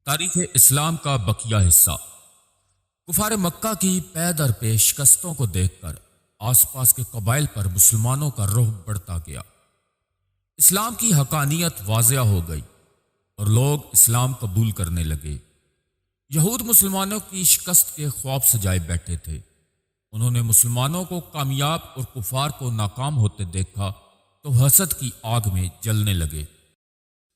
تاریخ اسلام کا بقیہ حصہ۔ کفار مکہ کی پے در پے شکستوں کو دیکھ کر آس پاس کے قبائل پر مسلمانوں کا رعب بڑھتا گیا۔ اسلام کی حقانیت واضح ہو گئی اور لوگ اسلام قبول کرنے لگے۔ یہود مسلمانوں کی شکست کے خواب سجائے بیٹھے تھے۔ انہوں نے مسلمانوں کو کامیاب اور کفار کو ناکام ہوتے دیکھا تو حسد کی آگ میں جلنے لگے۔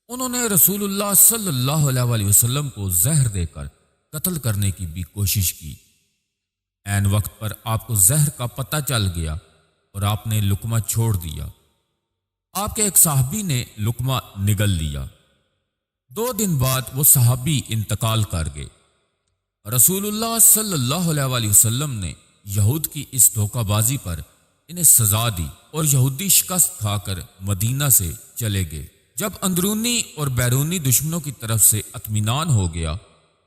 انہوں نے رسول اللہ صلی اللہ علیہ وسلم کو زہر دے کر قتل کرنے کی بھی کوشش کی۔ عین وقت پر آپ کو زہر کا پتہ چل گیا اور آپ نے لقمہ چھوڑ دیا۔ آپ کے ایک صحابی نے لقمہ نگل لیا۔ 2 دن بعد وہ صحابی انتقال کر گئے۔ رسول اللہ صلی اللہ علیہ وسلم نے یہود کی اس دھوکہ بازی پر انہیں سزا دی اور یہودی شکست کھا کر مدینہ سے چلے گئے۔ جب اندرونی اور بیرونی دشمنوں کی طرف سے اطمینان ہو گیا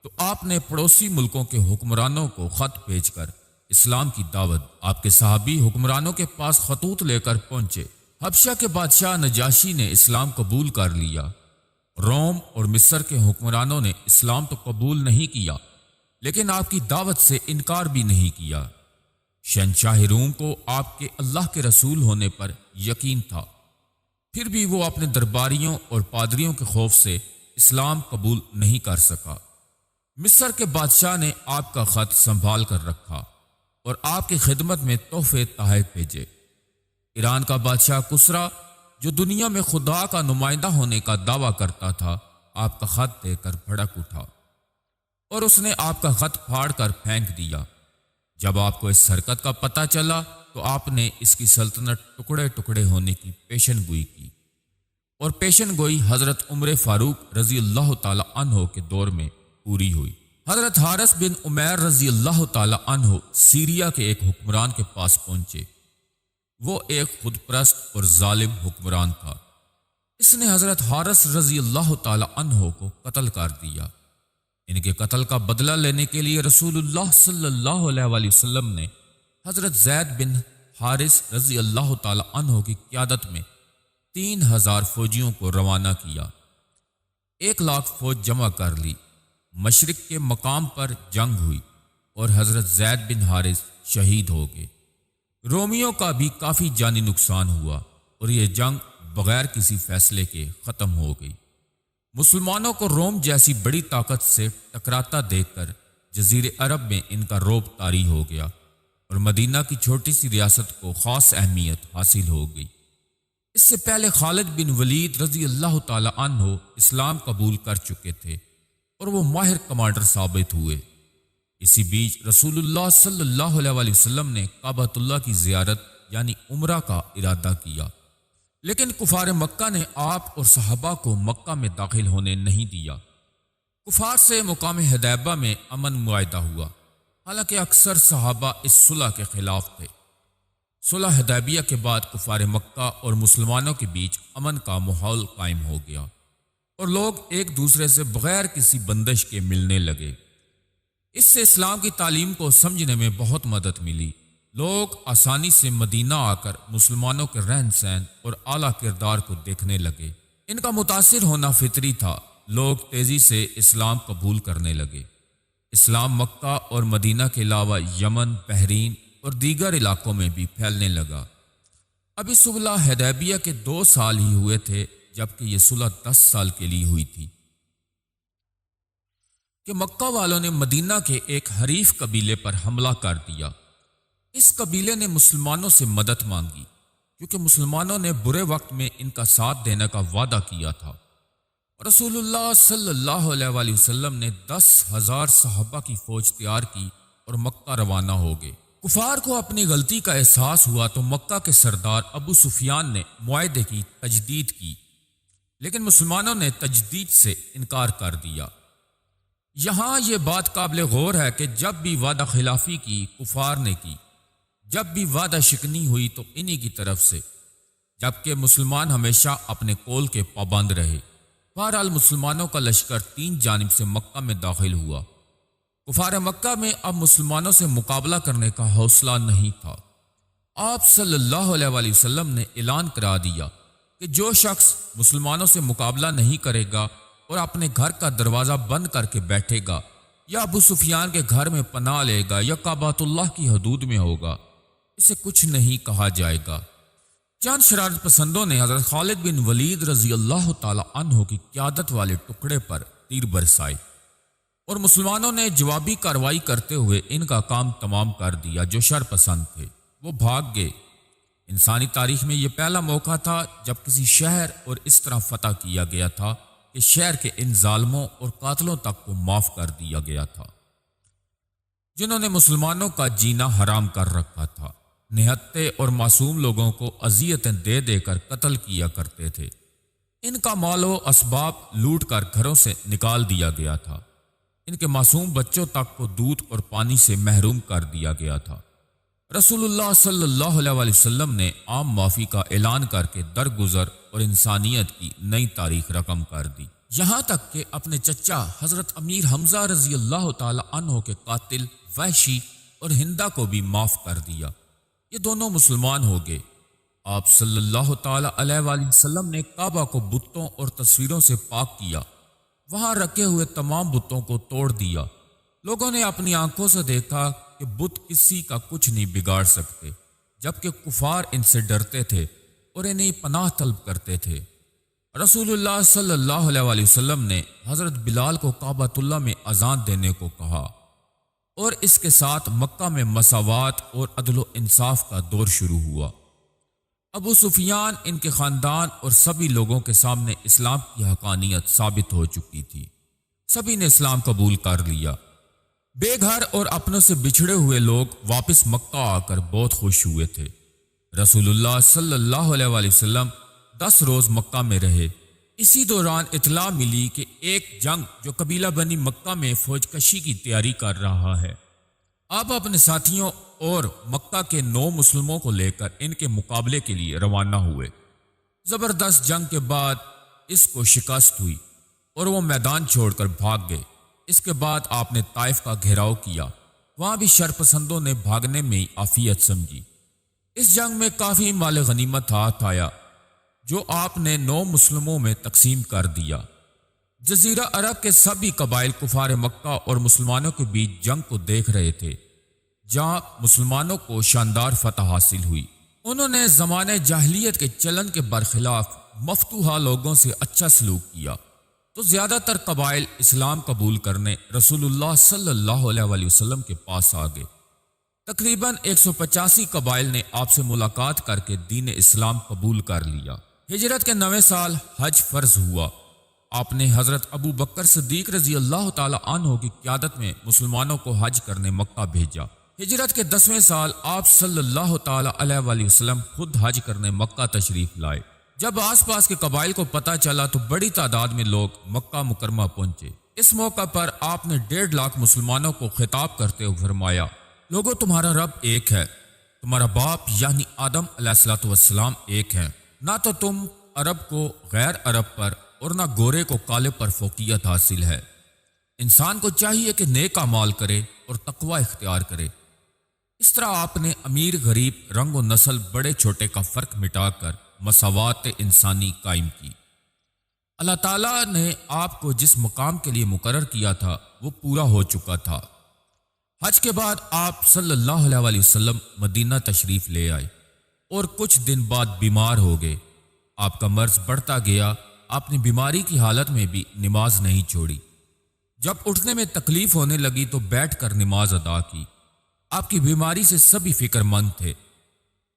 تو آپ نے پڑوسی ملکوں کے حکمرانوں کو خط بھیج کر اسلام کی دعوت۔ آپ کے صحابی حکمرانوں کے پاس خطوط لے کر پہنچے۔ حبشہ کے بادشاہ نجاشی نے اسلام قبول کر لیا۔ روم اور مصر کے حکمرانوں نے اسلام تو قبول نہیں کیا لیکن آپ کی دعوت سے انکار بھی نہیں کیا۔ شہنشاہ روم کو آپ کے اللہ کے رسول ہونے پر یقین تھا، پھر بھی وہ اپنے درباریوں اور پادریوں کے خوف سے اسلام قبول نہیں کر سکا۔ مصر کے بادشاہ نے آپ کا خط سنبھال کر رکھا اور آپ کی خدمت میں تحفے تحائف بھیجے۔ ایران کا بادشاہ کسرا جو دنیا میں خدا کا نمائندہ ہونے کا دعویٰ کرتا تھا، آپ کا خط دے کر بھڑک اٹھا اور اس نے آپ کا خط پھاڑ کر پھینک دیا۔ جب آپ کو اس حرکت کا پتہ چلا تو آپ نے اس کی سلطنت ٹکڑے ٹکڑے ہونے کی پیشن گوئی کی، اور پیشن گوئی حضرت عمر فاروق رضی اللہ تعالی عنہ کے دور میں پوری ہوئی۔ حضرت حارث بن عمیر رضی اللہ تعالی عنہ سیریا کے ایک حکمران کے پاس پہنچے۔ وہ ایک خود پرست اور ظالم حکمران تھا۔ اس نے حضرت حارث رضی اللہ تعالی عنہ کو قتل کر دیا۔ ان کے قتل کا بدلہ لینے کے لیے رسول اللہ صلی اللہ علیہ وسلم نے حضرت زید بن حارث رضی اللہ تعالی عنہ کی قیادت میں 3000 فوجیوں کو روانہ کیا۔ 1,00,000 فوج جمع کر لی۔ مشرق کے مقام پر جنگ ہوئی اور حضرت زید بن حارث شہید ہو گئے۔ رومیوں کا بھی کافی جانی نقصان ہوا اور یہ جنگ بغیر کسی فیصلے کے ختم ہو گئی۔ مسلمانوں کو روم جیسی بڑی طاقت سے ٹکراتا دیکھ کر جزیرے عرب میں ان کا رعب طاری ہو گیا اور مدینہ کی چھوٹی سی ریاست کو خاص اہمیت حاصل ہو گئی۔ اس سے پہلے خالد بن ولید رضی اللہ تعالی عنہ اسلام قبول کر چکے تھے اور وہ ماہر کمانڈر ثابت ہوئے۔ اسی بیچ رسول اللہ صلی اللہ علیہ وسلم نے کعبۃ اللہ کی زیارت یعنی عمرہ کا ارادہ کیا، لیکن کفار مکہ نے آپ اور صحابہ کو مکہ میں داخل ہونے نہیں دیا۔ کفار سے مقام حدیبیہ میں امن معاہدہ ہوا، حالانکہ اکثر صحابہ اس صلح کے خلاف تھے۔ صلح حدیبیہ کے بعد کفار مکہ اور مسلمانوں کے بیچ امن کا ماحول قائم ہو گیا اور لوگ ایک دوسرے سے بغیر کسی بندش کے ملنے لگے۔ اس سے اسلام کی تعلیم کو سمجھنے میں بہت مدد ملی۔ لوگ آسانی سے مدینہ آ کر مسلمانوں کے رہن سہن اور اعلیٰ کردار کو دیکھنے لگے۔ ان کا متاثر ہونا فطری تھا۔ لوگ تیزی سے اسلام قبول کرنے لگے۔ اسلام مکہ اور مدینہ کے علاوہ یمن، بحرین اور دیگر علاقوں میں بھی پھیلنے لگا۔ ابھی صلح حدیبیہ کے 2 سال ہی ہوئے تھے جبکہ یہ صلح 10 سال کے لیے ہوئی تھی کہ مکہ والوں نے مدینہ کے ایک حریف قبیلے پر حملہ کر دیا۔ اس قبیلے نے مسلمانوں سے مدد مانگی کیونکہ مسلمانوں نے برے وقت میں ان کا ساتھ دینے کا وعدہ کیا تھا۔ رسول اللہ صلی اللہ علیہ وسلم نے 10,000 صحابہ کی فوج تیار کی اور مکہ روانہ ہو گئے۔ کفار کو اپنی غلطی کا احساس ہوا تو مکہ کے سردار ابو سفیان نے معاہدے کی تجدید کی، لیکن مسلمانوں نے تجدید سے انکار کر دیا۔ یہاں یہ بات قابل غور ہے کہ جب بھی وعدہ خلافی کی کفار نے کی، جب بھی وعدہ شکنی ہوئی تو انہی کی طرف سے، جبکہ مسلمان ہمیشہ اپنے قول کے پابند رہے۔ بہرحال مسلمانوں کا لشکر 3 جانب سے مکہ میں داخل ہوا۔ کفار مکہ میں اب مسلمانوں سے مقابلہ کرنے کا حوصلہ نہیں تھا۔ آپ صلی اللہ علیہ وسلم نے اعلان کرا دیا کہ جو شخص مسلمانوں سے مقابلہ نہیں کرے گا اور اپنے گھر کا دروازہ بند کر کے بیٹھے گا یا ابو سفیان کے گھر میں پناہ لے گا یا کعبۃ اللہ کی حدود میں ہوگا، اسے کچھ نہیں کہا جائے گا۔ چند شرارت پسندوں نے حضرت خالد بن ولید رضی اللہ تعالی عنہ کی قیادت والے ٹکڑے پر تیر برسائے اور مسلمانوں نے جوابی کارروائی کرتے ہوئے ان کا کام تمام کر دیا۔ جو شر پسند تھے وہ بھاگ گئے۔ انسانی تاریخ میں یہ پہلا موقع تھا جب کسی شہر اور اس طرح فتح کیا گیا تھا کہ شہر کے ان ظالموں اور قاتلوں تک کو معاف کر دیا گیا تھا جنہوں نے مسلمانوں کا جینا حرام کر رکھا تھا۔ نہتے اور معصوم لوگوں کو اذیتیں دے دے کر قتل کیا کرتے تھے۔ ان کا مال و اسباب لوٹ کر گھروں سے نکال دیا گیا تھا۔ ان کے معصوم بچوں تک کو دودھ اور پانی سے محروم کر دیا گیا تھا۔ رسول اللہ صلی اللہ علیہ وسلم نے عام معافی کا اعلان کر کے درگزر اور انسانیت کی نئی تاریخ رقم کر دی، یہاں تک کہ اپنے چچا حضرت امیر حمزہ رضی اللہ تعالی عنہ کے قاتل وحشی اور ہندا کو بھی معاف کر دیا۔ یہ دونوں مسلمان ہو گئے۔ آپ صلی اللہ تعالی علیہ وآلہ وسلم نے کعبہ کو بتوں اور تصویروں سے پاک کیا، وہاں رکھے ہوئے تمام بتوں کو توڑ دیا۔ لوگوں نے اپنی آنکھوں سے دیکھا کہ بت کسی کا کچھ نہیں بگاڑ سکتے، جبکہ کفار ان سے ڈرتے تھے اور انہیں پناہ طلب کرتے تھے۔ رسول اللہ صلی اللہ علیہ وآلہ وسلم نے حضرت بلال کو کعبۃ اللہ میں اذان دینے کو کہا اور اس کے ساتھ مکہ میں مساوات اور عدل و انصاف کا دور شروع ہوا۔ ابو سفیان، ان کے خاندان اور سبھی لوگوں کے سامنے اسلام کی حقانیت ثابت ہو چکی تھی۔ سبھی نے اسلام قبول کر لیا۔ بے گھر اور اپنوں سے بچھڑے ہوئے لوگ واپس مکہ آ کر بہت خوش ہوئے تھے۔ رسول اللہ صلی اللہ علیہ وآلہ وسلم 10 روز مکہ میں رہے۔ اسی دوران اطلاع ملی کہ ایک جنگ جو قبیلہ بنی مکہ میں فوج کشی کی تیاری کر رہا ہے۔ آپ اپنے ساتھیوں اور مکہ کے 9 مسلموں کو لے کر ان کے مقابلے کے لیے روانہ ہوئے۔ زبردست جنگ کے بعد اس کو شکست ہوئی اور وہ میدان چھوڑ کر بھاگ گئے۔ اس کے بعد آپ نے طائف کا گھیراؤ کیا، وہاں بھی شرپسندوں نے بھاگنے میں ہی عافیت سمجھی۔ اس جنگ میں کافی مال غنیمت ہاتھ آیا جو آپ نے 9 مسلموں میں تقسیم کر دیا۔ جزیرہ عرب کے سبھی قبائل کفار مکہ اور مسلمانوں کے بیچ جنگ کو دیکھ رہے تھے، جہاں مسلمانوں کو شاندار فتح حاصل ہوئی۔ انہوں نے زمانے جاہلیت کے چلن کے برخلاف مفتوحہ لوگوں سے اچھا سلوک کیا، تو زیادہ تر قبائل اسلام قبول کرنے رسول اللہ صلی اللہ علیہ وآلہ وسلم کے پاس آ گئے۔ تقریباً 185 قبائل نے آپ سے ملاقات کر کے دین اسلام قبول کر لیا۔ ہجرت کے 9ویں سال حج فرض ہوا۔ آپ نے حضرت ابو بکر صدیق رضی اللہ تعالی عنہ کی قیادت میں مسلمانوں کو حج کرنے مکہ بھیجا۔ ہجرت کے 10ویں سال آپ صلی اللہ تعالی علیہ وآلہ وسلم خود حج کرنے مکہ تشریف لائے۔ جب آس پاس کے قبائل کو پتہ چلا تو بڑی تعداد میں لوگ مکہ مکرمہ پہنچے۔ اس موقع پر آپ نے 1.5 لاکھ مسلمانوں کو خطاب کرتے ہوئے فرمایا، لوگوں تمہارا رب ایک ہے، تمہارا باپ یعنی آدم علیہ السلام ایک ہے، نہ تو تم عرب کو غیر عرب پر اور نہ گورے کو کالے پر فوقیت حاصل ہے۔ انسان کو چاہیے کہ نیک اعمال کرے اور تقوی اختیار کرے۔ اس طرح آپ نے امیر غریب، رنگ و نسل، بڑے چھوٹے کا فرق مٹا کر مساوات انسانی قائم کی۔ اللہ تعالیٰ نے آپ کو جس مقام کے لیے مقرر کیا تھا وہ پورا ہو چکا تھا۔ حج کے بعد آپ صلی اللہ علیہ وآلہ وسلم مدینہ تشریف لے آئے اور کچھ دن بعد بیمار ہو گئے۔ آپ کا مرض بڑھتا گیا۔ آپ نے بیماری کی حالت میں بھی نماز نہیں چھوڑی۔ جب اٹھنے میں تکلیف ہونے لگی تو بیٹھ کر نماز ادا کی۔ آپ کی بیماری سے سبھی فکر مند تھے۔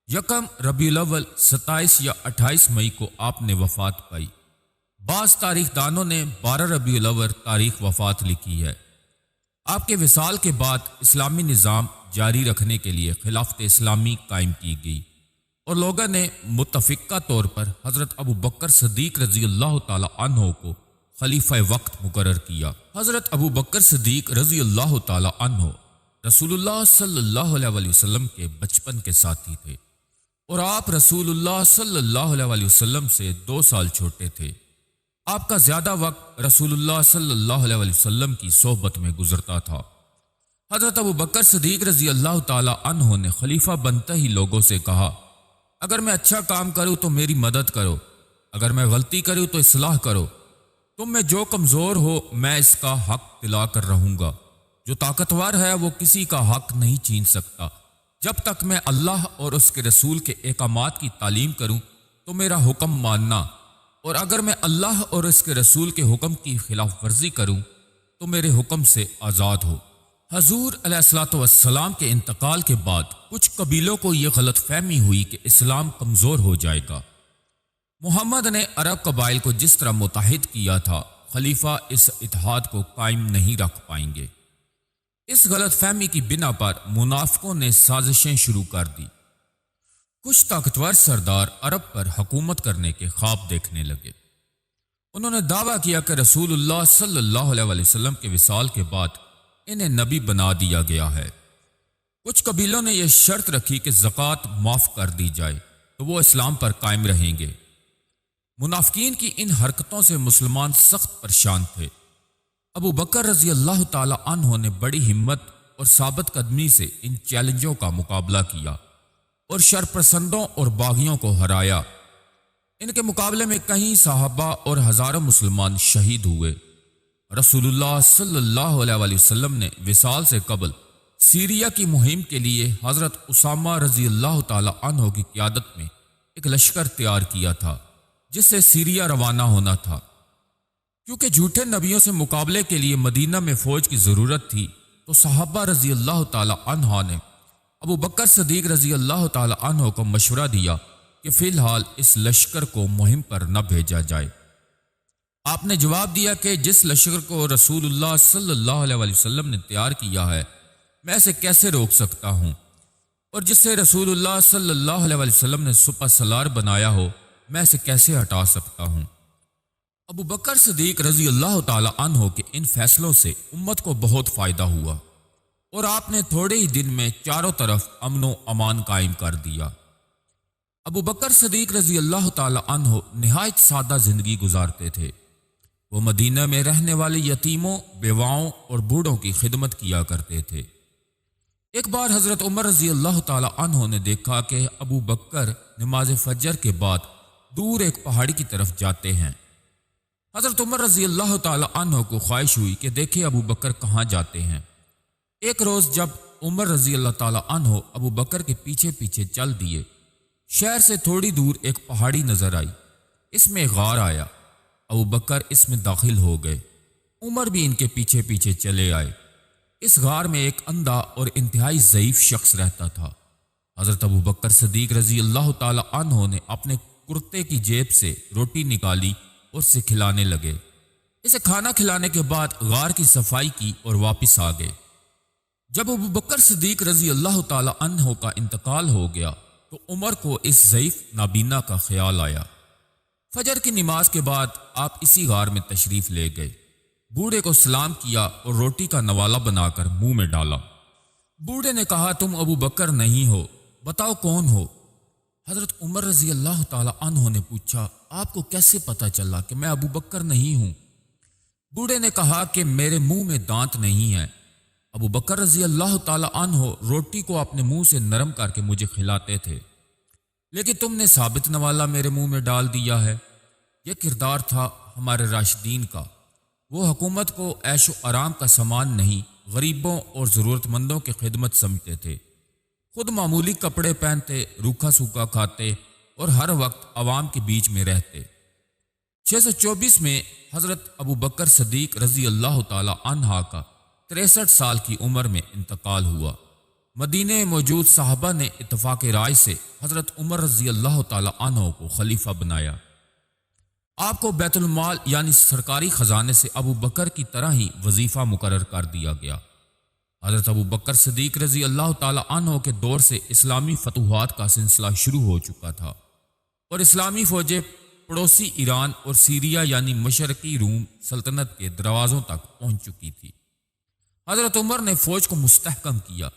یکم ربیع الاول 27 یا 28 مئی کو آپ نے وفات پائی۔ بعض تاریخ دانوں نے 12 ربیع الاول تاریخ وفات لکھی ہے۔ آپ کے وصال کے بعد اسلامی نظام جاری رکھنے کے لیے خلافت اسلامی قائم کی گئی اور لوگوں نے متفقہ طور پر حضرت ابو بکر صدیق رضی اللہ تعالی عنہ کو خلیفہ وقت مقرر کیا۔ حضرت ابو بکر صدیق رضی اللہ تعالی عنہ رسول اللہ صلی اللہ علیہ وآلہ وسلم کے بچپن کے ساتھی تھے اور آپ رسول اللہ صلی اللہ علیہ وآلہ وسلم سے 2 سال چھوٹے تھے۔ آپ کا زیادہ وقت رسول اللہ صلی اللہ علیہ وآلہ وسلم کی صحبت میں گزرتا تھا۔ حضرت ابو بکر صدیق رضی اللہ تعالی عنہ نے خلیفہ بنتے ہی لوگوں سے کہا، اگر میں اچھا کام کروں تو میری مدد کرو، اگر میں غلطی کروں تو اصلاح کرو، تم میں جو کمزور ہو میں اس کا حق دلا کر رہوں گا، جو طاقتور ہے وہ کسی کا حق نہیں چھین سکتا۔ جب تک میں اللہ اور اس کے رسول کے احکامات کی تعلیم کروں تو میرا حکم ماننا، اور اگر میں اللہ اور اس کے رسول کے حکم کی خلاف ورزی کروں تو میرے حکم سے آزاد ہو۔ حضور علیہ الصلوۃ والسلام کے انتقال کے بعد کچھ قبیلوں کو یہ غلط فہمی ہوئی کہ اسلام کمزور ہو جائے گا۔ محمد نے عرب قبائل کو جس طرح متحد کیا تھا، خلیفہ اس اتحاد کو قائم نہیں رکھ پائیں گے۔ اس غلط فہمی کی بنا پر منافقوں نے سازشیں شروع کر دی۔ کچھ طاقتور سردار عرب پر حکومت کرنے کے خواب دیکھنے لگے۔ انہوں نے دعویٰ کیا کہ رسول اللہ صلی اللہ علیہ وسلم کے وصال کے بعد انہیں نبی بنا دیا گیا ہے۔ کچھ قبیلوں نے یہ شرط رکھی کہ زکوٰۃ معاف کر دی جائے تو وہ اسلام پر قائم رہیں گے۔ منافقین کی ان حرکتوں سے مسلمان سخت پریشان تھے۔ ابو بکر رضی اللہ تعالی عنہ نے بڑی ہمت اور ثابت قدمی سے ان چیلنجوں کا مقابلہ کیا اور شرپسندوں اور باغیوں کو ہرایا۔ ان کے مقابلے میں کئی صحابہ اور ہزاروں مسلمان شہید ہوئے۔ رسول اللہ صلی اللہ علیہ وسلم نے وصال سے قبل سیریا کی مہم کے لیے حضرت اسامہ رضی اللہ تعالی عنہ کی قیادت میں ایک لشکر تیار کیا تھا جس سے سیریا روانہ ہونا تھا۔ کیونکہ جھوٹے نبیوں سے مقابلے کے لیے مدینہ میں فوج کی ضرورت تھی تو صحابہ رضی اللہ تعالی عنہ نے ابو بکر صدیق رضی اللہ تعالی عنہ کو مشورہ دیا کہ فی الحال اس لشکر کو مہم پر نہ بھیجا جائے۔ آپ نے جواب دیا کہ جس لشکر کو رسول اللہ صلی اللہ علیہ وسلم نے تیار کیا ہے میں اسے کیسے روک سکتا ہوں، اور جس سے رسول اللہ صلی اللہ علیہ وسلم نے سپہ سالار بنایا ہو میں اسے کیسے ہٹا سکتا ہوں۔ ابو بکر صدیق رضی اللہ تعالی عنہ کے ان فیصلوں سے امت کو بہت فائدہ ہوا اور آپ نے تھوڑے ہی دن میں چاروں طرف امن و امان قائم کر دیا۔ ابو بکر صدیق رضی اللہ تعالی عنہ نہایت سادہ زندگی گزارتے تھے۔ وہ مدینہ میں رہنے والے یتیموں، بیواؤں اور بوڑھوں کی خدمت کیا کرتے تھے۔ ایک بار حضرت عمر رضی اللہ تعالی عنہ نے دیکھا کہ ابو بکر نماز فجر کے بعد دور ایک پہاڑی کی طرف جاتے ہیں۔ حضرت عمر رضی اللہ تعالی عنہ کو خواہش ہوئی کہ دیکھے ابو بکر کہاں جاتے ہیں۔ ایک روز جب عمر رضی اللہ تعالی عنہ ابو بکر کے پیچھے پیچھے چل دیے، شہر سے تھوڑی دور ایک پہاڑی نظر آئی، اس میں غار آیا۔ ابو بکر اس میں داخل ہو گئے، عمر بھی ان کے پیچھے پیچھے چلے آئے۔ اس غار میں ایک اندھا اور انتہائی ضعیف شخص رہتا تھا۔ حضرت ابو بکر صدیق رضی اللہ تعالی عنہ نے اپنے کرتے کی جیب سے روٹی نکالی اور اسے کھلانے لگے۔ اسے کھانا کھلانے کے بعد غار کی صفائی کی اور واپس آ گئے۔ جب ابو بکر صدیق رضی اللہ تعالی عنہ کا انتقال ہو گیا تو عمر کو اس ضعیف نابینا کا خیال آیا۔ فجر کی نماز کے بعد آپ اسی غار میں تشریف لے گئے، بوڑھے کو سلام کیا اور روٹی کا نوالہ بنا کر منہ میں ڈالا۔ بوڑھے نے کہا تم ابو بکر نہیں ہو، بتاؤ کون ہو؟ حضرت عمر رضی اللہ تعالی عنہ نے پوچھا آپ کو کیسے پتا چلا کہ میں ابو بکر نہیں ہوں؟ بوڑھے نے کہا کہ میرے منہ میں دانت نہیں ہیں۔ ابو بکر رضی اللہ تعالی عنہ روٹی کو اپنے منہ سے نرم کر کے مجھے کھلاتے تھے، لیکن تم نے ثابت نوالا میرے منہ میں ڈال دیا ہے۔ یہ کردار تھا ہمارے راشدین کا۔ وہ حکومت کو عیش و آرام کا سامان نہیں، غریبوں اور ضرورت مندوں کی خدمت سمجھتے تھے۔ خود معمولی کپڑے پہنتے، روکھا سوکھا کھاتے اور ہر وقت عوام کے بیچ میں رہتے۔ 624 میں حضرت ابو بکر صدیق رضی اللہ تعالی عنہ کا 63 سال کی عمر میں انتقال ہوا۔ مدینہ میں موجود صحابہ نے اتفاق رائے سے حضرت عمر رضی اللہ تعالی عنہ کو خلیفہ بنایا۔ آپ کو بیت المال یعنی سرکاری خزانے سے ابو بکر کی طرح ہی وظیفہ مقرر کر دیا گیا۔ حضرت ابو بکر صدیق رضی اللہ تعالی عنہ کے دور سے اسلامی فتوحات کا سلسلہ شروع ہو چکا تھا اور اسلامی فوجیں پڑوسی ایران اور سیریا یعنی مشرقی روم سلطنت کے دروازوں تک پہنچ چکی تھی۔ حضرت عمر نے فوج کو مستحکم کیا،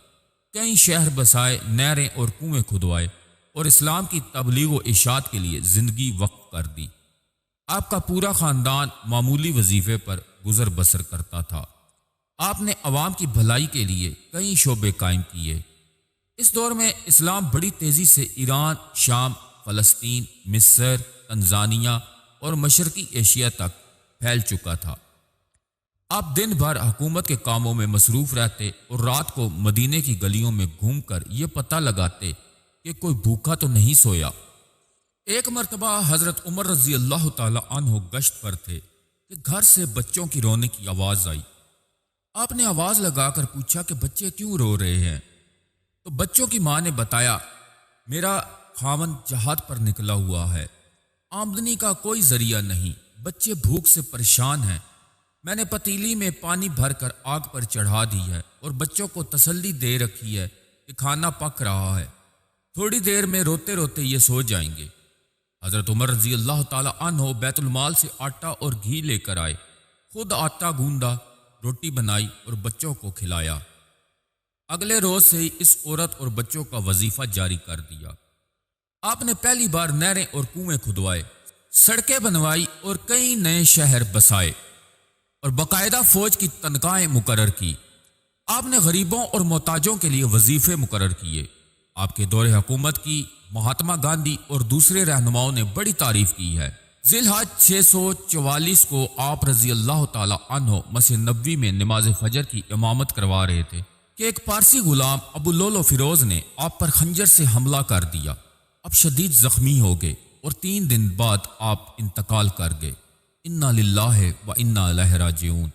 کئی شہر بسائے، نہریں اور کنویں کھدوائے اور اسلام کی تبلیغ و اشاعت کے لیے زندگی وقف کر دی۔ آپ کا پورا خاندان معمولی وظیفے پر گزر بسر کرتا تھا۔ آپ نے عوام کی بھلائی کے لیے کئی شعبے قائم کیے۔ اس دور میں اسلام بڑی تیزی سے ایران، شام، فلسطین، مصر، تنزانیہ اور مشرقی ایشیا تک پھیل چکا تھا۔ آپ دن بھر حکومت کے کاموں میں مصروف رہتے اور رات کو مدینے کی گلیوں میں گھوم کر یہ پتہ لگاتے کہ کوئی بھوکا تو نہیں سویا۔ ایک مرتبہ حضرت عمر رضی اللہ تعالی عنہ گشت پر تھے کہ گھر سے بچوں کی رونے کی آواز آئی۔ آپ نے آواز لگا کر پوچھا کہ بچے کیوں رو رہے ہیں؟ تو بچوں کی ماں نے بتایا، میرا خاوند جہاد پر نکلا ہوا ہے، آمدنی کا کوئی ذریعہ نہیں، بچے بھوک سے پریشان ہیں، میں نے پتیلی میں پانی بھر کر آگ پر چڑھا دی ہے اور بچوں کو تسلی دے رکھی ہے کہ کھانا پک رہا ہے، تھوڑی دیر میں روتے روتے یہ سو جائیں گے۔ حضرت عمر رضی اللہ تعالی عنہ بیت المال سے آٹا اور گھی لے کر آئے، خود آٹا گوندا، روٹی بنائی اور بچوں کو کھلایا۔ اگلے روز سے ہی اس عورت اور بچوں کا وظیفہ جاری کر دیا۔ آپ نے پہلی بار نہریں اور کنویں کھدوائے، سڑکیں بنوائی اور کئی نئے شہر بسائے اور باقاعدہ فوج کی تنخواہیں مقرر کی۔ آپ نے غریبوں اور محتاجوں کے لیے وظیفے مقرر کیے۔ آپ کے دور حکومت کی مہاتما گاندھی اور دوسرے رہنماؤں نے بڑی تعریف کی ہے۔ ذی الحج 644 کو آپ رضی اللہ تعالی عنہ مسجد نبوی میں نماز فجر کی امامت کروا رہے تھے کہ ایک پارسی غلام ابو لولو فیروز نے آپ پر خنجر سے حملہ کر دیا۔ آپ شدید زخمی ہو گئے اور 3 دن بعد آپ انتقال کر گئے۔ انا للہ و انا الیہ راجعون۔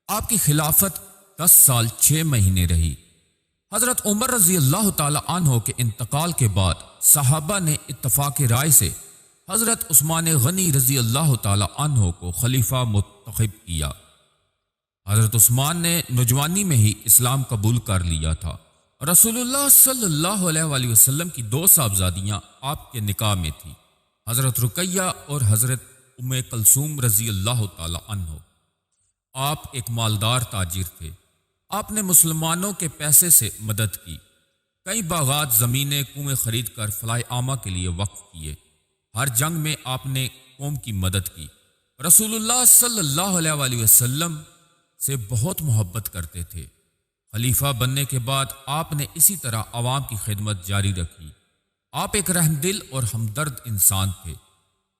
آپ کی خلافت 10 سال 6 مہینے رہی۔ حضرت عمر رضی اللہ تعالی عنہ کے انتقال کے بعد صحابہ نے اتفاق رائے سے حضرت عثمان غنی رضی اللہ تعالی عنہ کو خلیفہ منتخب کیا۔ حضرت عثمان نے نوجوانی میں ہی اسلام قبول کر لیا تھا۔ رسول اللہ صلی اللہ علیہ وآلہ وسلم کی 2 صاحبزادیاں آپ کے نکاح میں تھیں، حضرت رقیہ اور حضرت ام کلثوم رضی اللہ تعالی عنہ۔ آپ ایک مالدار تاجر تھے۔ آپ نے مسلمانوں کے پیسے سے مدد کی، کئی باغات، زمینیں، کنویں خرید کر فلاح عامہ کے لیے وقف کیے۔ ہر جنگ میں آپ نے قوم کی مدد کی۔ رسول اللہ صلی اللہ علیہ وآلہ وسلم سے بہت محبت کرتے تھے۔ خلیفہ بننے کے بعد آپ نے اسی طرح عوام کی خدمت جاری رکھی۔ آپ ایک رحم دل اور ہمدرد انسان تھے۔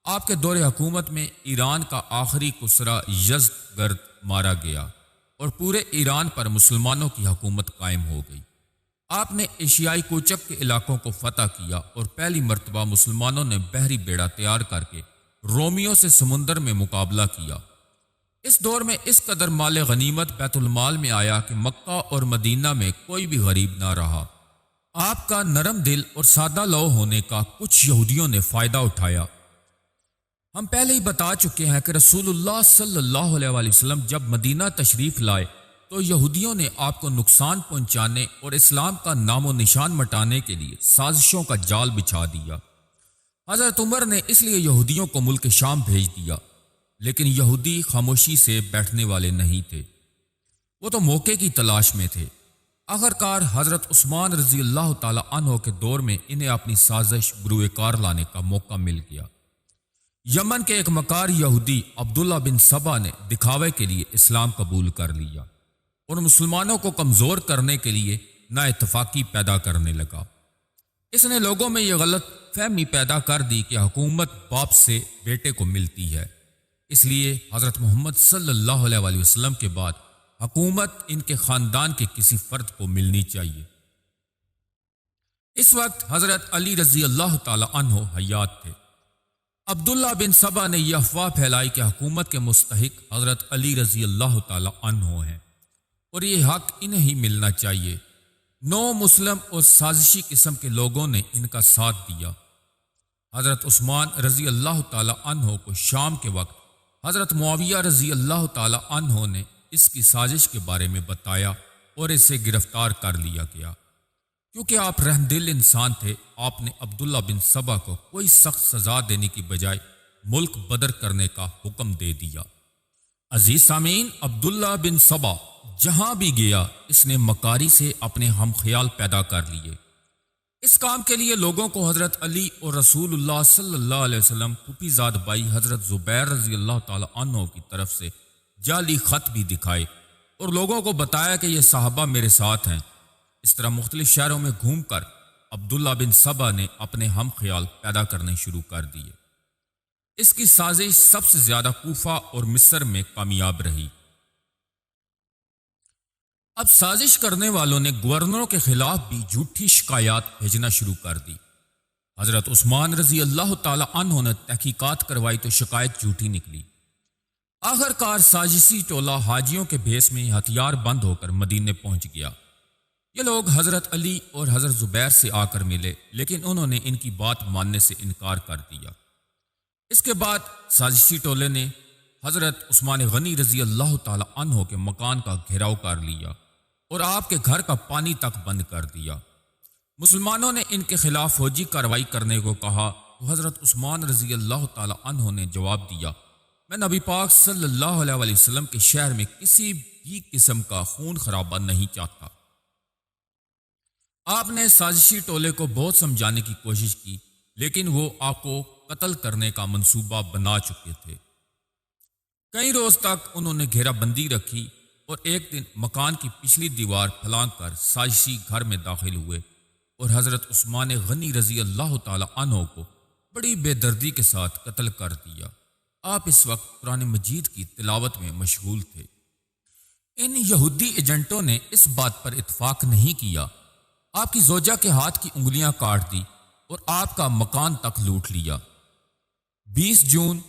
آپ کے دور حکومت میں ایران کا آخری کسرا یزدگرد مارا گیا اور پورے ایران پر مسلمانوں کی حکومت قائم ہو گئی۔ آپ نے ایشیائی کوچک کے علاقوں کو فتح کیا اور پہلی مرتبہ مسلمانوں نے بحری بیڑا تیار کر کے رومیوں سے سمندر میں مقابلہ کیا۔ اس دور میں اس قدر مال غنیمت بیت المال میں آیا کہ مکہ اور مدینہ میں کوئی بھی غریب نہ رہا۔ آپ کا نرم دل اور سادہ لو ہونے کا کچھ یہودیوں نے فائدہ اٹھایا۔ ہم پہلے ہی بتا چکے ہیں کہ رسول اللہ صلی اللہ علیہ وآلہ وسلم جب مدینہ تشریف لائے تو یہودیوں نے آپ کو نقصان پہنچانے اور اسلام کا نام و نشان مٹانے کے لیے سازشوں کا جال بچھا دیا۔ حضرت عمر نے اس لیے یہودیوں کو ملک شام بھیج دیا، لیکن یہودی خاموشی سے بیٹھنے والے نہیں تھے، وہ تو موقع کی تلاش میں تھے۔ آخرکار حضرت عثمان رضی اللہ تعالی عنہ کے دور میں انہیں اپنی سازش بروئے کار لانے کا موقع مل گیا۔ یمن کے ایک مکار یہودی عبداللہ بن سبا نے دکھاوے کے لیے اسلام قبول کر لیا اور مسلمانوں کو کمزور کرنے کے لیے نا اتفاقی پیدا کرنے لگا۔ اس نے لوگوں میں یہ غلط فہمی پیدا کر دی کہ حکومت باپ سے بیٹے کو ملتی ہے، اس لیے حضرت محمد صلی اللہ علیہ وآلہ وسلم کے بعد حکومت ان کے خاندان کے کسی فرد کو ملنی چاہیے۔ اس وقت حضرت علی رضی اللہ تعالی عنہ حیات تھے۔ عبداللہ بن سبا نے یہ افواہ پھیلائی کہ حکومت کے مستحق حضرت علی رضی اللہ تعالی عنہ ہیں اور یہ حق انہیں ہی ملنا چاہیے۔ 9 مسلم اور سازشی قسم کے لوگوں نے ان کا ساتھ دیا۔ حضرت عثمان رضی اللہ تعالی عنہ کو شام کے وقت حضرت معاویہ رضی اللہ تعالی عنہ نے اس کی سازش کے بارے میں بتایا اور اسے گرفتار کر لیا گیا۔ کیونکہ آپ رحم دل انسان تھے، آپ نے عبداللہ بن سبا کو کوئی سخت سزا دینے کی بجائے ملک بدر کرنے کا حکم دے دیا۔ عزیز سامعین، عبداللہ بن سبا جہاں بھی گیا اس نے مکاری سے اپنے ہم خیال پیدا کر لیے۔ اس کام کے لیے لوگوں کو حضرت علی اور رسول اللہ صلی اللہ علیہ وسلم پھوپھی زاد بھائی حضرت زبیر رضی اللہ تعالی عنہ کی طرف سے جعلی خط بھی دکھائے اور لوگوں کو بتایا کہ یہ صحابہ میرے ساتھ ہیں۔ اس طرح مختلف شہروں میں گھوم کر عبداللہ بن سبا نے اپنے ہم خیال پیدا کرنے شروع کر دیے۔ اس کی سازش سب سے زیادہ کوفہ اور مصر میں کامیاب رہی۔ اب سازش کرنے والوں نے گورنروں کے خلاف بھی جھوٹی شکایات بھیجنا شروع کر دی۔ حضرت عثمان رضی اللہ تعالی عنہ نے تحقیقات کروائی تو شکایت جھوٹی نکلی۔ آخر کار سازشی ٹولہ حاجیوں کے بھیس میں ہتھیار بند ہو کر مدینے پہنچ گیا۔ یہ لوگ حضرت علی اور حضرت زبیر سے آ کر ملے، لیکن انہوں نے ان کی بات ماننے سے انکار کر دیا۔ اس کے بعد سازشی ٹولے نے حضرت عثمان غنی رضی اللہ تعالی عنہ کے مکان کا گھیراؤ کر لیا اور آپ کے گھر کا پانی تک بند کر دیا۔ مسلمانوں نے ان کے خلاف فوجی کارروائی کرنے کو کہا تو حضرت عثمان رضی اللہ تعالی عنہ نے جواب دیا، میں نبی پاک صلی اللہ علیہ وسلم کے شہر میں کسی بھی قسم کا خون خرابہ نہیں چاہتا۔ آپ نے سازشی ٹولے کو بہت سمجھانے کی کوشش کی، لیکن وہ آپ کو قتل کرنے کا منصوبہ بنا چکے تھے۔ کئی روز تک انہوں نے گھیرا بندی رکھی اور ایک دن مکان کی پچھلی دیوار پھلانگ کر سازشی گھر میں داخل ہوئے اور حضرت عثمان غنی رضی اللہ تعالی عنہ کو بڑی بے دردی کے ساتھ قتل کر دیا۔ آپ اس وقت قرآن مجید کی تلاوت میں مشغول تھے۔ ان یہودی ایجنٹوں نے اس بات پر اتفاق نہیں کیا، آپ کی زوجہ کے ہاتھ کی انگلیاں کاٹ دی اور آپ کا مکان تک لوٹ لیا۔ 20 جون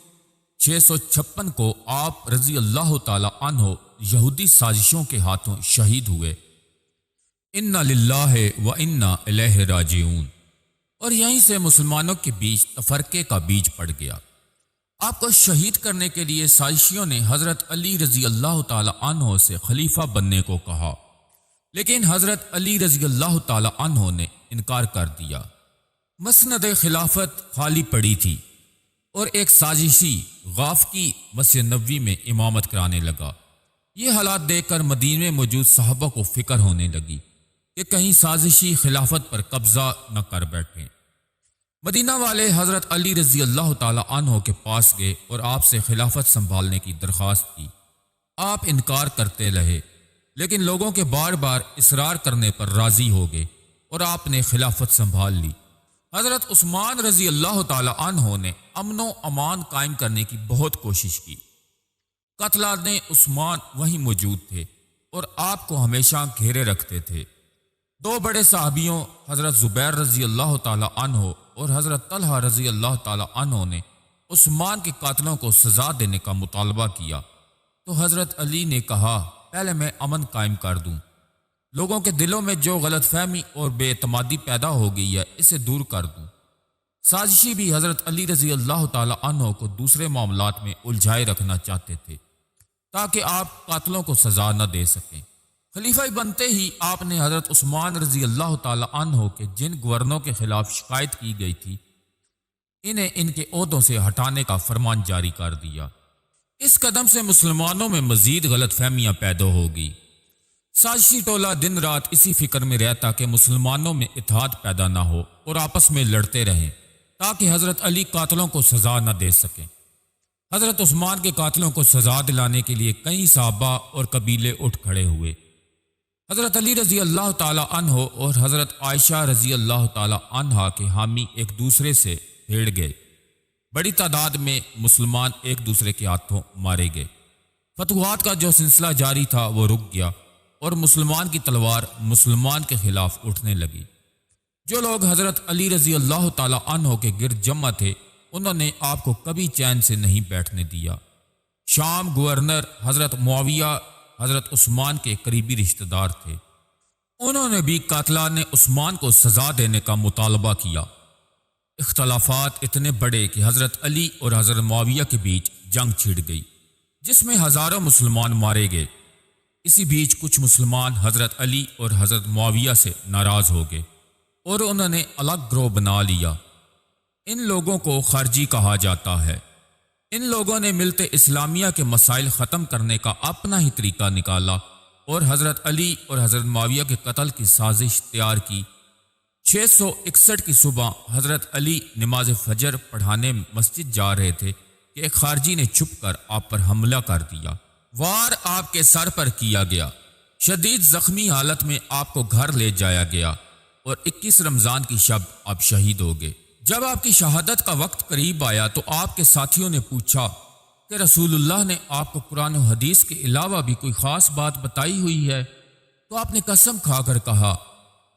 656 کو آپ رضی اللہ تعالی عنہ یہودی سازشوں کے ہاتھوں شہید ہوئے۔ انا للہ و انا الیہ راجعون۔ اور یہیں سے مسلمانوں کے بیچ تفرقے کا بیج پڑ گیا۔ آپ کو شہید کرنے کے لیے سازشیوں نے حضرت علی رضی اللہ تعالی عنہ سے خلیفہ بننے کو کہا، لیکن حضرت علی رضی اللہ تعالی عنہ نے انکار کر دیا۔ مسند خلافت خالی پڑی تھی اور ایک سازشی غافقی مسجد نبوی میں امامت کرانے لگا۔ یہ حالات دیکھ کر مدینے میں موجود صحابہ کو فکر ہونے لگی کہ کہیں سازشی خلافت پر قبضہ نہ کر بیٹھیں۔ مدینہ والے حضرت علی رضی اللہ تعالی عنہ کے پاس گئے اور آپ سے خلافت سنبھالنے کی درخواست کی۔ آپ انکار کرتے رہے، لیکن لوگوں کے بار بار اصرار کرنے پر راضی ہو گئے اور آپ نے خلافت سنبھال لی۔ حضرت عثمان رضی اللہ تعالی عنہ نے امن و امان قائم کرنے کی بہت کوشش کی۔ قاتلان عثمان وہیں موجود تھے اور آپ کو ہمیشہ گھیرے رکھتے تھے۔ 2 بڑے صحابیوں حضرت زبیر رضی اللہ تعالی عنہ اور حضرت طلحہ رضی اللہ تعالی عنہ نے عثمان کے قاتلوں کو سزا دینے کا مطالبہ کیا تو حضرت علی نے کہا، پہلے میں امن قائم کر دوں، لوگوں کے دلوں میں جو غلط فہمی اور بے اعتمادی پیدا ہو گئی ہے اسے دور کر دوں۔ سازشی بھی حضرت علی رضی اللہ تعالی عنہ کو دوسرے معاملات میں الجھائے رکھنا چاہتے تھے تاکہ آپ قاتلوں کو سزا نہ دے سکیں۔ خلیفہ بنتے ہی آپ نے حضرت عثمان رضی اللہ تعالی عنہ کے جن گورنروں کے خلاف شکایت کی گئی تھی انہیں ان کے عہدوں سے ہٹانے کا فرمان جاری کر دیا۔ اس قدم سے مسلمانوں میں مزید غلط فہمیاں پیدا ہو گئی۔ سازشی ٹولہ دن رات اسی فکر میں رہتا کہ مسلمانوں میں اتحاد پیدا نہ ہو اور آپس میں لڑتے رہیں تاکہ حضرت علی قاتلوں کو سزا نہ دے سکیں۔ حضرت عثمان کے قاتلوں کو سزا دلانے کے لیے کئی صحابہ اور قبیلے اٹھ کھڑے ہوئے۔ حضرت علی رضی اللہ تعالی عنہ اور حضرت عائشہ رضی اللہ تعالی عنہا کے حامی ایک دوسرے سے بھیڑ گئے۔ بڑی تعداد میں مسلمان ایک دوسرے کے ہاتھوں مارے گئے۔ فتوحات کا جو سلسلہ جاری تھا وہ رک گیا اور مسلمان کی تلوار مسلمان کے خلاف اٹھنے لگی۔ جو لوگ حضرت علی رضی اللہ تعالی عنہ کے گرد جمع تھے انہوں نے آپ کو کبھی چین سے نہیں بیٹھنے دیا۔ شام گورنر حضرت معاویہ حضرت عثمان کے قریبی رشتہ دار تھے، انہوں نے بھی قاتلان عثمان کو سزا دینے کا مطالبہ کیا۔ اختلافات اتنے بڑے کہ حضرت علی اور حضرت معاویہ کے بیچ جنگ چھڑ گئی جس میں ہزاروں مسلمان مارے گئے۔ اسی بیچ کچھ مسلمان حضرت علی اور حضرت معاویہ سے ناراض ہو گئے اور انہوں نے الگ گروہ بنا لیا۔ ان لوگوں کو خارجی کہا جاتا ہے۔ ان لوگوں نے ملت اسلامیہ کے مسائل ختم کرنے کا اپنا ہی طریقہ نکالا اور حضرت علی اور حضرت معاویہ کے قتل کی سازش تیار کی۔ 661 کی صبح حضرت علی نماز فجر پڑھانے مسجد جا رہے تھے کہ ایک خارجی نے چھپ کر آپ پر حملہ کر دیا۔ وار آپ کے سر پر کیا گیا۔ شدید زخمی حالت میں آپ کو گھر لے جایا گیا اور 21 رمضان کی شب آپ شہید ہو گئے۔ جب آپ کی شہادت کا وقت قریب آیا تو آپ کے ساتھیوں نے پوچھا کہ رسول اللہ نے آپ کو قرآن و حدیث کے علاوہ بھی کوئی خاص بات بتائی ہوئی ہے؟ تو آپ نے قسم کھا کر کہا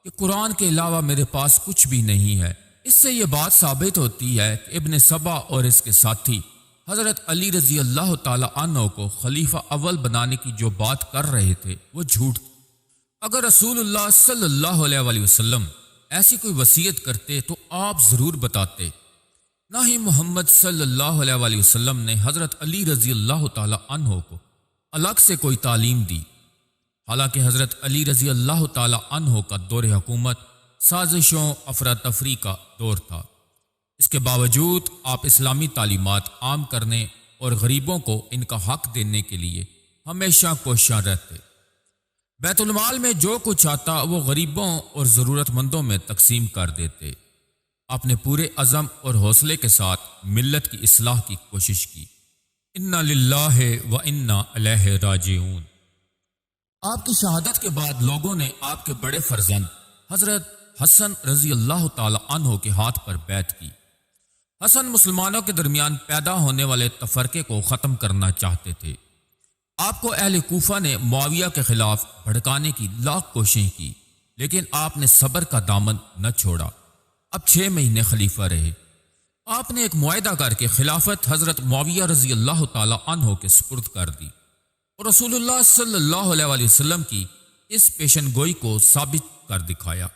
کہ قرآن کے علاوہ میرے پاس کچھ بھی نہیں ہے۔ اس سے یہ بات ثابت ہوتی ہے کہ ابن سبا اور اس کے ساتھی حضرت علی رضی اللہ تعالی عنہ کو خلیفہ اول بنانے کی جو بات کر رہے تھے وہ جھوٹ تھی۔ اگر رسول اللہ صلی اللہ علیہ وآلہ وسلم ایسی کوئی وصیت کرتے تو آپ ضرور بتاتے۔ نہ ہی محمد صلی اللہ علیہ وآلہ وسلم نے حضرت علی رضی اللہ تعالی عنہ کو الگ سے کوئی تعلیم دی۔ حالانکہ حضرت علی رضی اللہ تعالی عنہ کا دور حکومت سازشوں افراتفری کا دور تھا۔ اس کے باوجود آپ اسلامی تعلیمات عام کرنے اور غریبوں کو ان کا حق دینے کے لیے ہمیشہ کوشاں رہتے۔ بیت المال میں جو کچھ آتا وہ غریبوں اور ضرورت مندوں میں تقسیم کر دیتے۔ آپ نے پورے عزم اور حوصلے کے ساتھ ملت کی اصلاح کی کوشش کی۔ انا للہ و انا الیہ راجعون۔ آپ کی شہادت کے بعد لوگوں نے آپ کے بڑے فرزند حضرت حسن رضی اللہ تعالی عنہ کے ہاتھ پر بیعت کی۔ حسن مسلمانوں کے درمیان پیدا ہونے والے تفرقے کو ختم کرنا چاہتے تھے۔ آپ کو اہل کوفہ نے معاویہ کے خلاف بھڑکانے کی لاکھ کوششیں کی، لیکن آپ نے صبر کا دامن نہ چھوڑا۔ اب 6 مہینے خلیفہ رہے۔ آپ نے ایک معاہدہ کر کے خلافت حضرت معاویہ رضی اللہ تعالی عنہ کے سپرد کر دی اور رسول اللہ صلی اللہ علیہ وآلہ وسلم کی اس پیشن گوئی کو ثابت کر دکھایا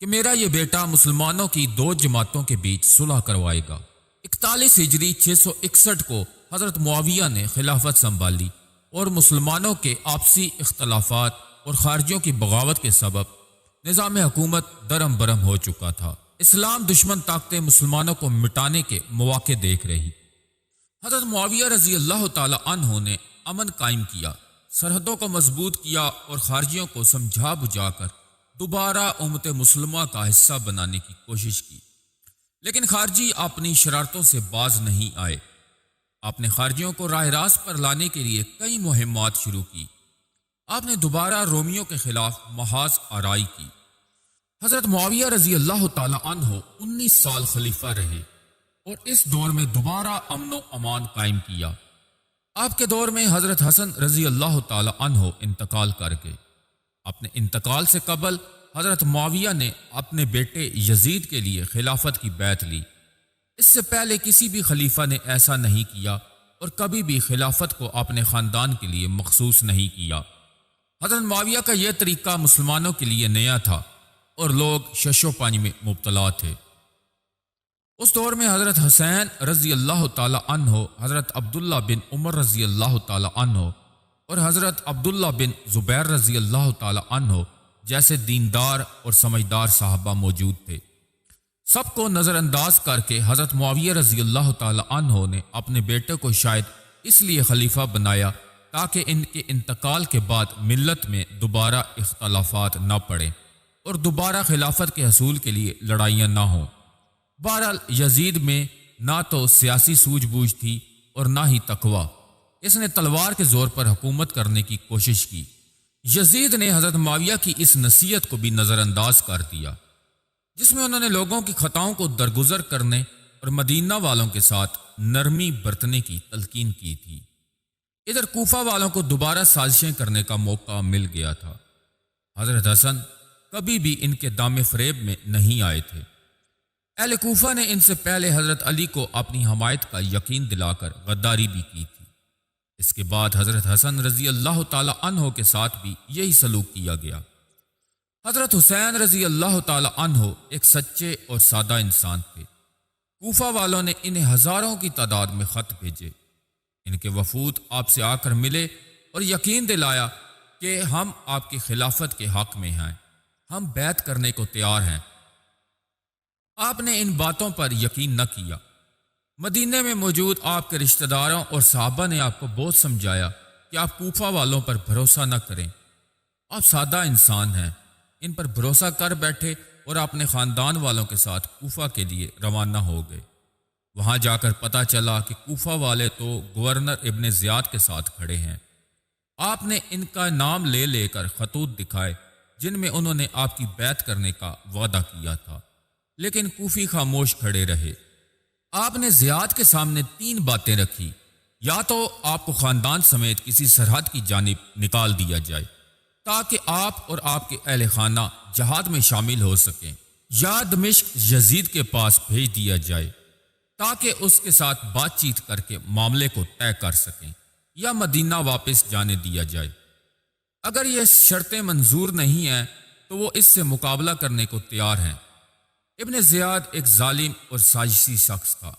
کہ میرا یہ بیٹا مسلمانوں کی 2 جماعتوں کے بیچ صلح کروائے گا۔ 41 ہجری 661 کو حضرت معاویہ نے خلافت سنبھالی اور مسلمانوں کے آپسی اختلافات اور خارجیوں کی بغاوت کے سبب نظام حکومت درم برم ہو چکا تھا۔ اسلام دشمن طاقتیں مسلمانوں کو مٹانے کے مواقع دیکھ رہی۔ حضرت معاویہ رضی اللہ تعالی عنہ نے امن قائم کیا، سرحدوں کو مضبوط کیا اور خارجیوں کو سمجھا بجھا کر دوبارہ امت مسلمہ کا حصہ بنانے کی کوشش کی، لیکن خارجی اپنی شرارتوں سے باز نہیں آئے۔ آپ نے خارجیوں کو راہ راست پر لانے کے لیے کئی مہمات شروع کی۔ آپ نے دوبارہ رومیوں کے خلاف محاذ آرائی کی۔ حضرت معاویہ رضی اللہ تعالی عنہ 19 سال خلیفہ رہے اور اس دور میں دوبارہ امن و امان قائم کیا۔ آپ کے دور میں حضرت حسن رضی اللہ تعالی عنہ انتقال کر گئے۔ اپنے انتقال سے قبل حضرت معاویہ نے اپنے بیٹے یزید کے لیے خلافت کی بیعت لی۔ اس سے پہلے کسی بھی خلیفہ نے ایسا نہیں کیا اور کبھی بھی خلافت کو اپنے خاندان کے لیے مخصوص نہیں کیا۔ حضرت معاویہ کا یہ طریقہ مسلمانوں کے لیے نیا تھا اور لوگ شش و پانی میں مبتلا تھے۔ اس دور میں حضرت حسین رضی اللہ تعالی عنہ، حضرت عبداللہ بن عمر رضی اللہ تعالی عنہ اور حضرت عبداللہ بن زبیر رضی اللہ تعالی عنہ جیسے دیندار اور سمجھدار صحابہ موجود تھے۔ سب کو نظر انداز کر کے حضرت معاویہ رضی اللہ تعالی عنہ نے اپنے بیٹے کو شاید اس لیے خلیفہ بنایا تاکہ ان کے انتقال کے بعد ملت میں دوبارہ اختلافات نہ پڑیں اور دوبارہ خلافت کے حصول کے لیے لڑائیاں نہ ہوں۔ بہرحال یزید میں نہ تو سیاسی سوجھ بوجھ تھی اور نہ ہی تقوی۔ اس نے تلوار کے زور پر حکومت کرنے کی کوشش کی۔ یزید نے حضرت معاویہ کی اس نصیحت کو بھی نظر انداز کر دیا جس میں انہوں نے لوگوں کی خطاؤں کو درگزر کرنے اور مدینہ والوں کے ساتھ نرمی برتنے کی تلقین کی تھی۔ ادھر کوفہ والوں کو دوبارہ سازشیں کرنے کا موقع مل گیا تھا۔ حضرت حسن کبھی بھی ان کے دام فریب میں نہیں آئے تھے۔ اہل کوفہ نے ان سے پہلے حضرت علی کو اپنی حمایت کا یقین دلا کر غداری بھی کی تھی۔ اس کے بعد حضرت حسن رضی اللہ تعالی عنہ کے ساتھ بھی یہی سلوک کیا گیا۔ حضرت حسین رضی اللہ تعالی عنہ ایک سچے اور سادہ انسان تھے۔ کوفہ والوں نے انہیں ہزاروں کی تعداد میں خط بھیجے۔ ان کے وفود آپ سے آ کر ملے اور یقین دلایا کہ ہم آپ کی خلافت کے حق میں ہیں، ہم بیعت کرنے کو تیار ہیں۔ آپ نے ان باتوں پر یقین نہ کیا۔ مدینے میں موجود آپ کے رشتہ داروں اور صحابہ نے آپ کو بہت سمجھایا کہ آپ کوفہ والوں پر بھروسہ نہ کریں، آپ سادہ انسان ہیں۔ ان پر بھروسہ کر بیٹھے اور اپنے خاندان والوں کے ساتھ کوفہ کے لیے روانہ ہو گئے۔ وہاں جا کر پتہ چلا کہ کوفہ والے تو گورنر ابن زیاد کے ساتھ کھڑے ہیں۔ آپ نے ان کا نام لے لے کر خطوط دکھائے جن میں انہوں نے آپ کی بیعت کرنے کا وعدہ کیا تھا۔ لیکن کوفی خاموش کھڑے رہے۔ آپ نے زیاد کے سامنے 3 باتیں رکھی، یا تو آپ کو خاندان سمیت کسی سرحد کی جانب نکال دیا جائے تاکہ آپ اور آپ کے اہل خانہ جہاد میں شامل ہو سکیں، یا دمشق یزید کے پاس بھیج دیا جائے تاکہ اس کے ساتھ بات چیت کر کے معاملے کو طے کر سکیں، یا مدینہ واپس جانے دیا جائے۔ اگر یہ شرطیں منظور نہیں ہیں تو وہ اس سے مقابلہ کرنے کو تیار ہیں۔ ابن زیاد ایک ظالم اور سازشی شخص تھا۔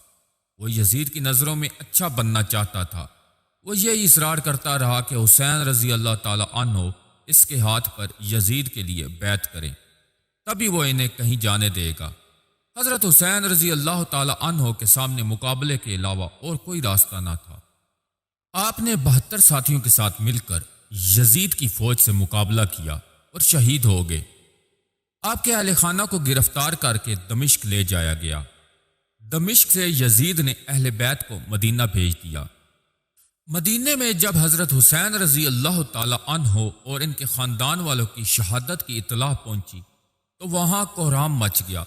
وہ یزید کی نظروں میں اچھا بننا چاہتا تھا۔ وہ یہ اصرار کرتا رہا کہ حسین رضی اللہ تعالی عنہ اس کے ہاتھ پر یزید کے لیے بیعت کریں، تبھی وہ انہیں کہیں جانے دے گا۔ حضرت حسین رضی اللہ تعالی عنہ کے سامنے مقابلے کے علاوہ اور کوئی راستہ نہ تھا۔ آپ نے 72 ساتھیوں کے ساتھ مل کر یزید کی فوج سے مقابلہ کیا اور شہید ہو گئے۔ آپ کے اہل خانہ کو گرفتار کر کے دمشق لے جایا گیا۔ دمشق سے یزید نے اہل بیت کو مدینہ بھیج دیا۔ مدینے میں جب حضرت حسین رضی اللہ تعالی عنہ اور ان کے خاندان والوں کی شہادت کی اطلاع پہنچی تو وہاں کوہرام مچ گیا۔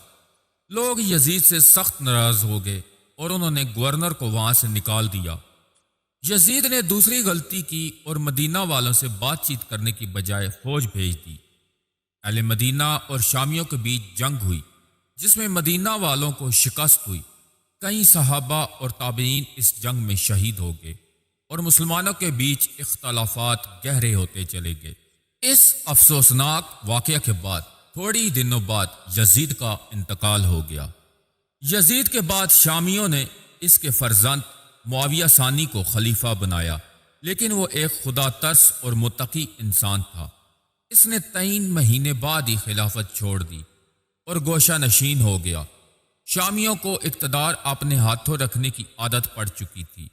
لوگ یزید سے سخت ناراض ہو گئے اور انہوں نے گورنر کو وہاں سے نکال دیا۔ یزید نے دوسری غلطی کی اور مدینہ والوں سے بات چیت کرنے کی بجائے فوج بھیج دی۔ اہل مدینہ اور شامیوں کے بیچ جنگ ہوئی جس میں مدینہ والوں کو شکست ہوئی۔ کئی صحابہ اور تابعین اس جنگ میں شہید ہو گئے اور مسلمانوں کے بیچ اختلافات گہرے ہوتے چلے گئے۔ اس افسوسناک واقعہ کے بعد تھوڑی دنوں بعد یزید کا انتقال ہو گیا۔ یزید کے بعد شامیوں نے اس کے فرزند معاویہ ثانی کو خلیفہ بنایا، لیکن وہ ایک خدا ترس اور متقی انسان تھا۔ اس نے 3 مہینے بعد ہی خلافت چھوڑ دی اور گوشہ نشین ہو گیا۔ شامیوں کو اقتدار اپنے ہاتھوں رکھنے کی عادت پڑ چکی تھی۔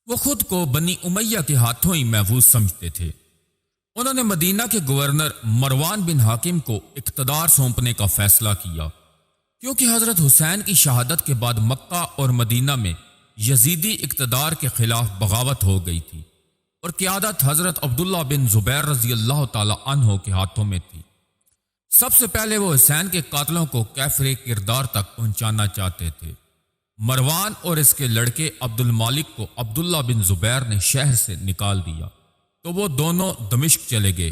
وہ خود کو بنی امیہ کے ہاتھوں ہی محفوظ سمجھتے تھے۔ انہوں نے مدینہ کے گورنر مروان بن حاکم کو اقتدار سونپنے کا فیصلہ کیا، کیونکہ حضرت حسین کی شہادت کے بعد مکہ اور مدینہ میں یزیدی اقتدار کے خلاف بغاوت ہو گئی تھی اور قیادت حضرت عبداللہ بن زبیر رضی اللہ تعالی عنہ کے ہاتھوں میں تھی۔ سب سے پہلے وہ حسین کے قاتلوں کو کیفر کردار تک پہنچانا چاہتے تھے۔ مروان اور اس کے لڑکے عبد المالک کو عبداللہ بن زبیر نے شہر سے نکال دیا تو وہ دونوں دمشق چلے گئے۔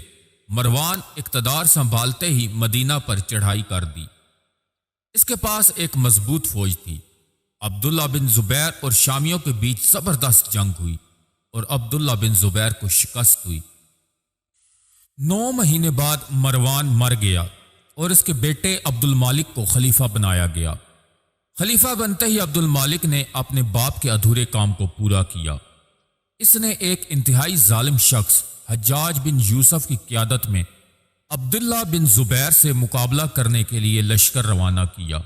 مروان اقتدار سنبھالتے ہی مدینہ پر چڑھائی کر دی۔ اس کے پاس ایک مضبوط فوج تھی۔ عبداللہ بن زبیر اور شامیوں کے بیچ زبردست جنگ ہوئی اور عبداللہ بن زبیر کو شکست ہوئی۔ 9 مہینے بعد مروان مر گیا اور اس کے بیٹے عبد المالک کو خلیفہ بنایا گیا۔ خلیفہ بنتے ہی عبد المالک نے اپنے باپ کے ادھورے کام کو پورا کیا۔ اس نے ایک انتہائی ظالم شخص حجاج بن یوسف کی قیادت میں عبداللہ بن زبیر سے مقابلہ کرنے کے لیے لشکر روانہ کیا۔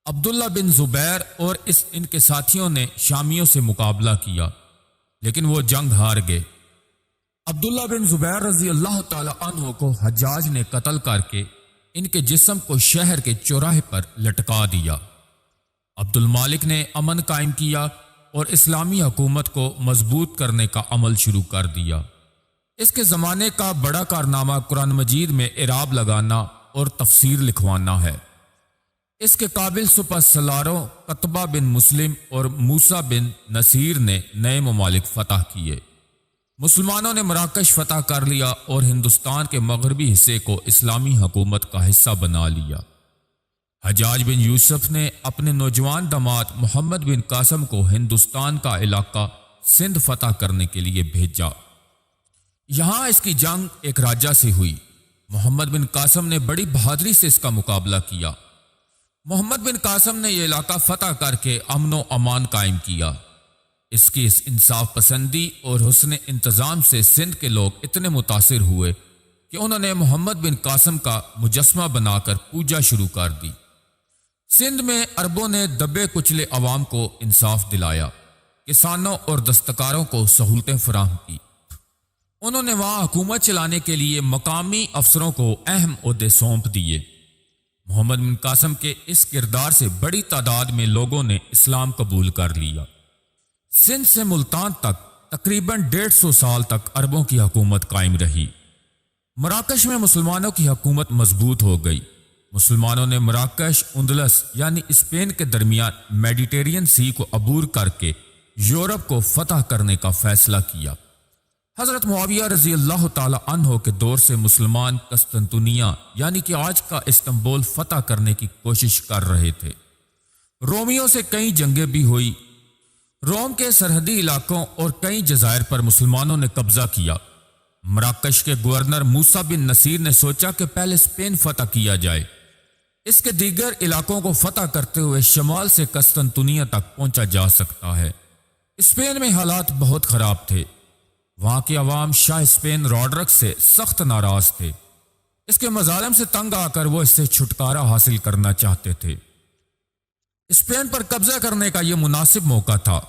عبداللہ بن زبیر اور ان کے ساتھیوں نے شامیوں سے مقابلہ کیا، لیکن وہ جنگ ہار گئے۔ عبداللہ بن زبیر رضی اللہ تعالی عنہ کو حجاج نے قتل کر کے ان کے جسم کو شہر کے چوراہے پر لٹکا دیا۔ عبد المالک نے امن قائم کیا اور اسلامی حکومت کو مضبوط کرنے کا عمل شروع کر دیا۔ اس کے زمانے کا بڑا کارنامہ قرآن مجید میں اعراب لگانا اور تفسیر لکھوانا ہے۔ اس کے قابل سپہ سالاروں قطبہ بن مسلم اور موسیٰ بن نصیر نے نئے ممالک فتح کیے۔ مسلمانوں نے مراکش فتح کر لیا اور ہندوستان کے مغربی حصے کو اسلامی حکومت کا حصہ بنا لیا۔ حجاج بن یوسف نے اپنے نوجوان داماد محمد بن قاسم کو ہندوستان کا علاقہ سندھ فتح کرنے کے لیے بھیجا۔ یہاں اس کی جنگ ایک راجہ سے ہوئی۔ محمد بن قاسم نے بڑی بہادری سے اس کا مقابلہ کیا۔ محمد بن قاسم نے یہ علاقہ فتح کر کے امن و امان قائم کیا۔ اس کی انصاف پسندی اور حسن انتظام سے سندھ کے لوگ اتنے متاثر ہوئے کہ انہوں نے محمد بن قاسم کا مجسمہ بنا کر پوجا شروع کر دی۔ سندھ میں عربوں نے دبے کچلے عوام کو انصاف دلایا، کسانوں اور دستکاروں کو سہولتیں فراہم کی۔ انہوں نے وہاں حکومت چلانے کے لیے مقامی افسروں کو اہم عہدے سونپ دیے۔ محمد بن قاسم کے اس کردار سے بڑی تعداد میں لوگوں نے اسلام قبول کر لیا۔ سندھ سے ملتان تک تقریباً 150 سال تک عربوں کی حکومت قائم رہی۔ مراکش میں مسلمانوں کی حکومت مضبوط ہو گئی۔ مسلمانوں نے مراکش اندلس یعنی اسپین کے درمیان میڈیٹرین سی کو عبور کر کے یورپ کو فتح کرنے کا فیصلہ کیا۔ حضرت معاویہ رضی اللہ تعالی عنہ کے دور سے مسلمان قسطنطنیہ یعنی کہ آج کا استنبول فتح کرنے کی کوشش کر رہے تھے۔ رومیوں سے کئی جنگیں بھی ہوئی۔ روم کے سرحدی علاقوں اور کئی جزائر پر مسلمانوں نے قبضہ کیا۔ مراکش کے گورنر موسیٰ بن نصیر نے سوچا کہ پہلے اسپین فتح کیا جائے، اس کے دیگر علاقوں کو فتح کرتے ہوئے شمال سے قسطنطنیہ تک پہنچا جا سکتا ہے۔ اسپین میں حالات بہت خراب تھے۔ وہاں کے عوام شاہ اسپین راڈرک سے سخت ناراض تھے۔ اس کے مظالم سے تنگ آ کر وہ اس سے چھٹکارا حاصل کرنا چاہتے تھے۔ اسپین پر قبضہ کرنے کا یہ مناسب موقع تھا۔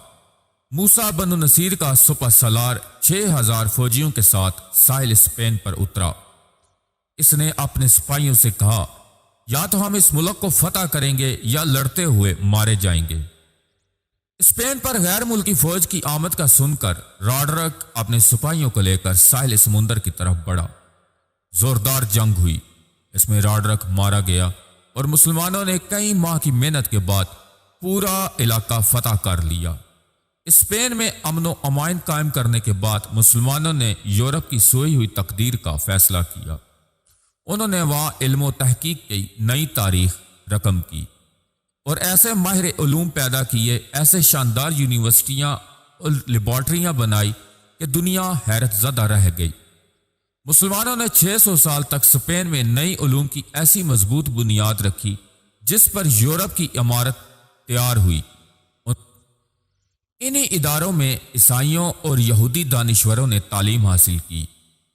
موسیٰ بن نصیر کا سپہ سالار 6000 فوجیوں کے ساتھ ساحل اسپین پر اترا۔ اس نے اپنے سپاہیوں سے کہا، یا تو ہم اس ملک کو فتح کریں گے یا لڑتے ہوئے مارے جائیں گے۔ اسپین پر غیر ملکی فوج کی آمد کا سن کر راڈرک اپنے سپاہیوں کو لے کر ساحل سمندر کی طرف بڑھا۔ زوردار جنگ ہوئی، اس میں راڈرک مارا گیا اور مسلمانوں نے کئی ماہ کی محنت کے بعد پورا علاقہ فتح کر لیا۔ اسپین میں امن و امان قائم کرنے کے بعد مسلمانوں نے یورپ کی سوئی ہوئی تقدیر کا فیصلہ کیا۔ انہوں نے وہاں علم و تحقیق کی نئی تاریخ رقم کی اور ایسے ماہر علوم پیدا کیے، ایسے شاندار یونیورسٹیاں اور لیبارٹریاں بنائی کہ دنیا حیرت زدہ رہ گئی۔ مسلمانوں نے 600 سال تک اسپین میں نئی علوم کی ایسی مضبوط بنیاد رکھی جس پر یورپ کی عمارت تیار ہوئی۔ انہی اداروں میں عیسائیوں اور یہودی دانشوروں نے تعلیم حاصل کی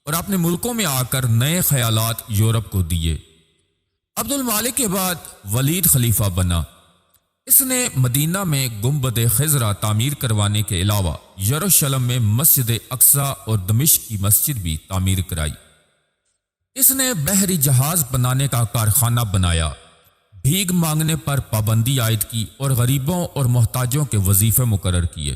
اور اپنے ملکوں میں آ کر نئے خیالات یورپ کو دیے۔ عبد المالک کے بعد ولید خلیفہ بنا۔ اس نے مدینہ میں گنبد خضرا تعمیر کروانے کے علاوہ یروشلم میں مسجد اقصی اور دمشق کی مسجد بھی تعمیر کرائی۔ اس نے بحری جہاز بنانے کا کارخانہ بنایا، بھیک مانگنے پر پابندی عائد کی اور غریبوں اور محتاجوں کے وظیفے مقرر کیے۔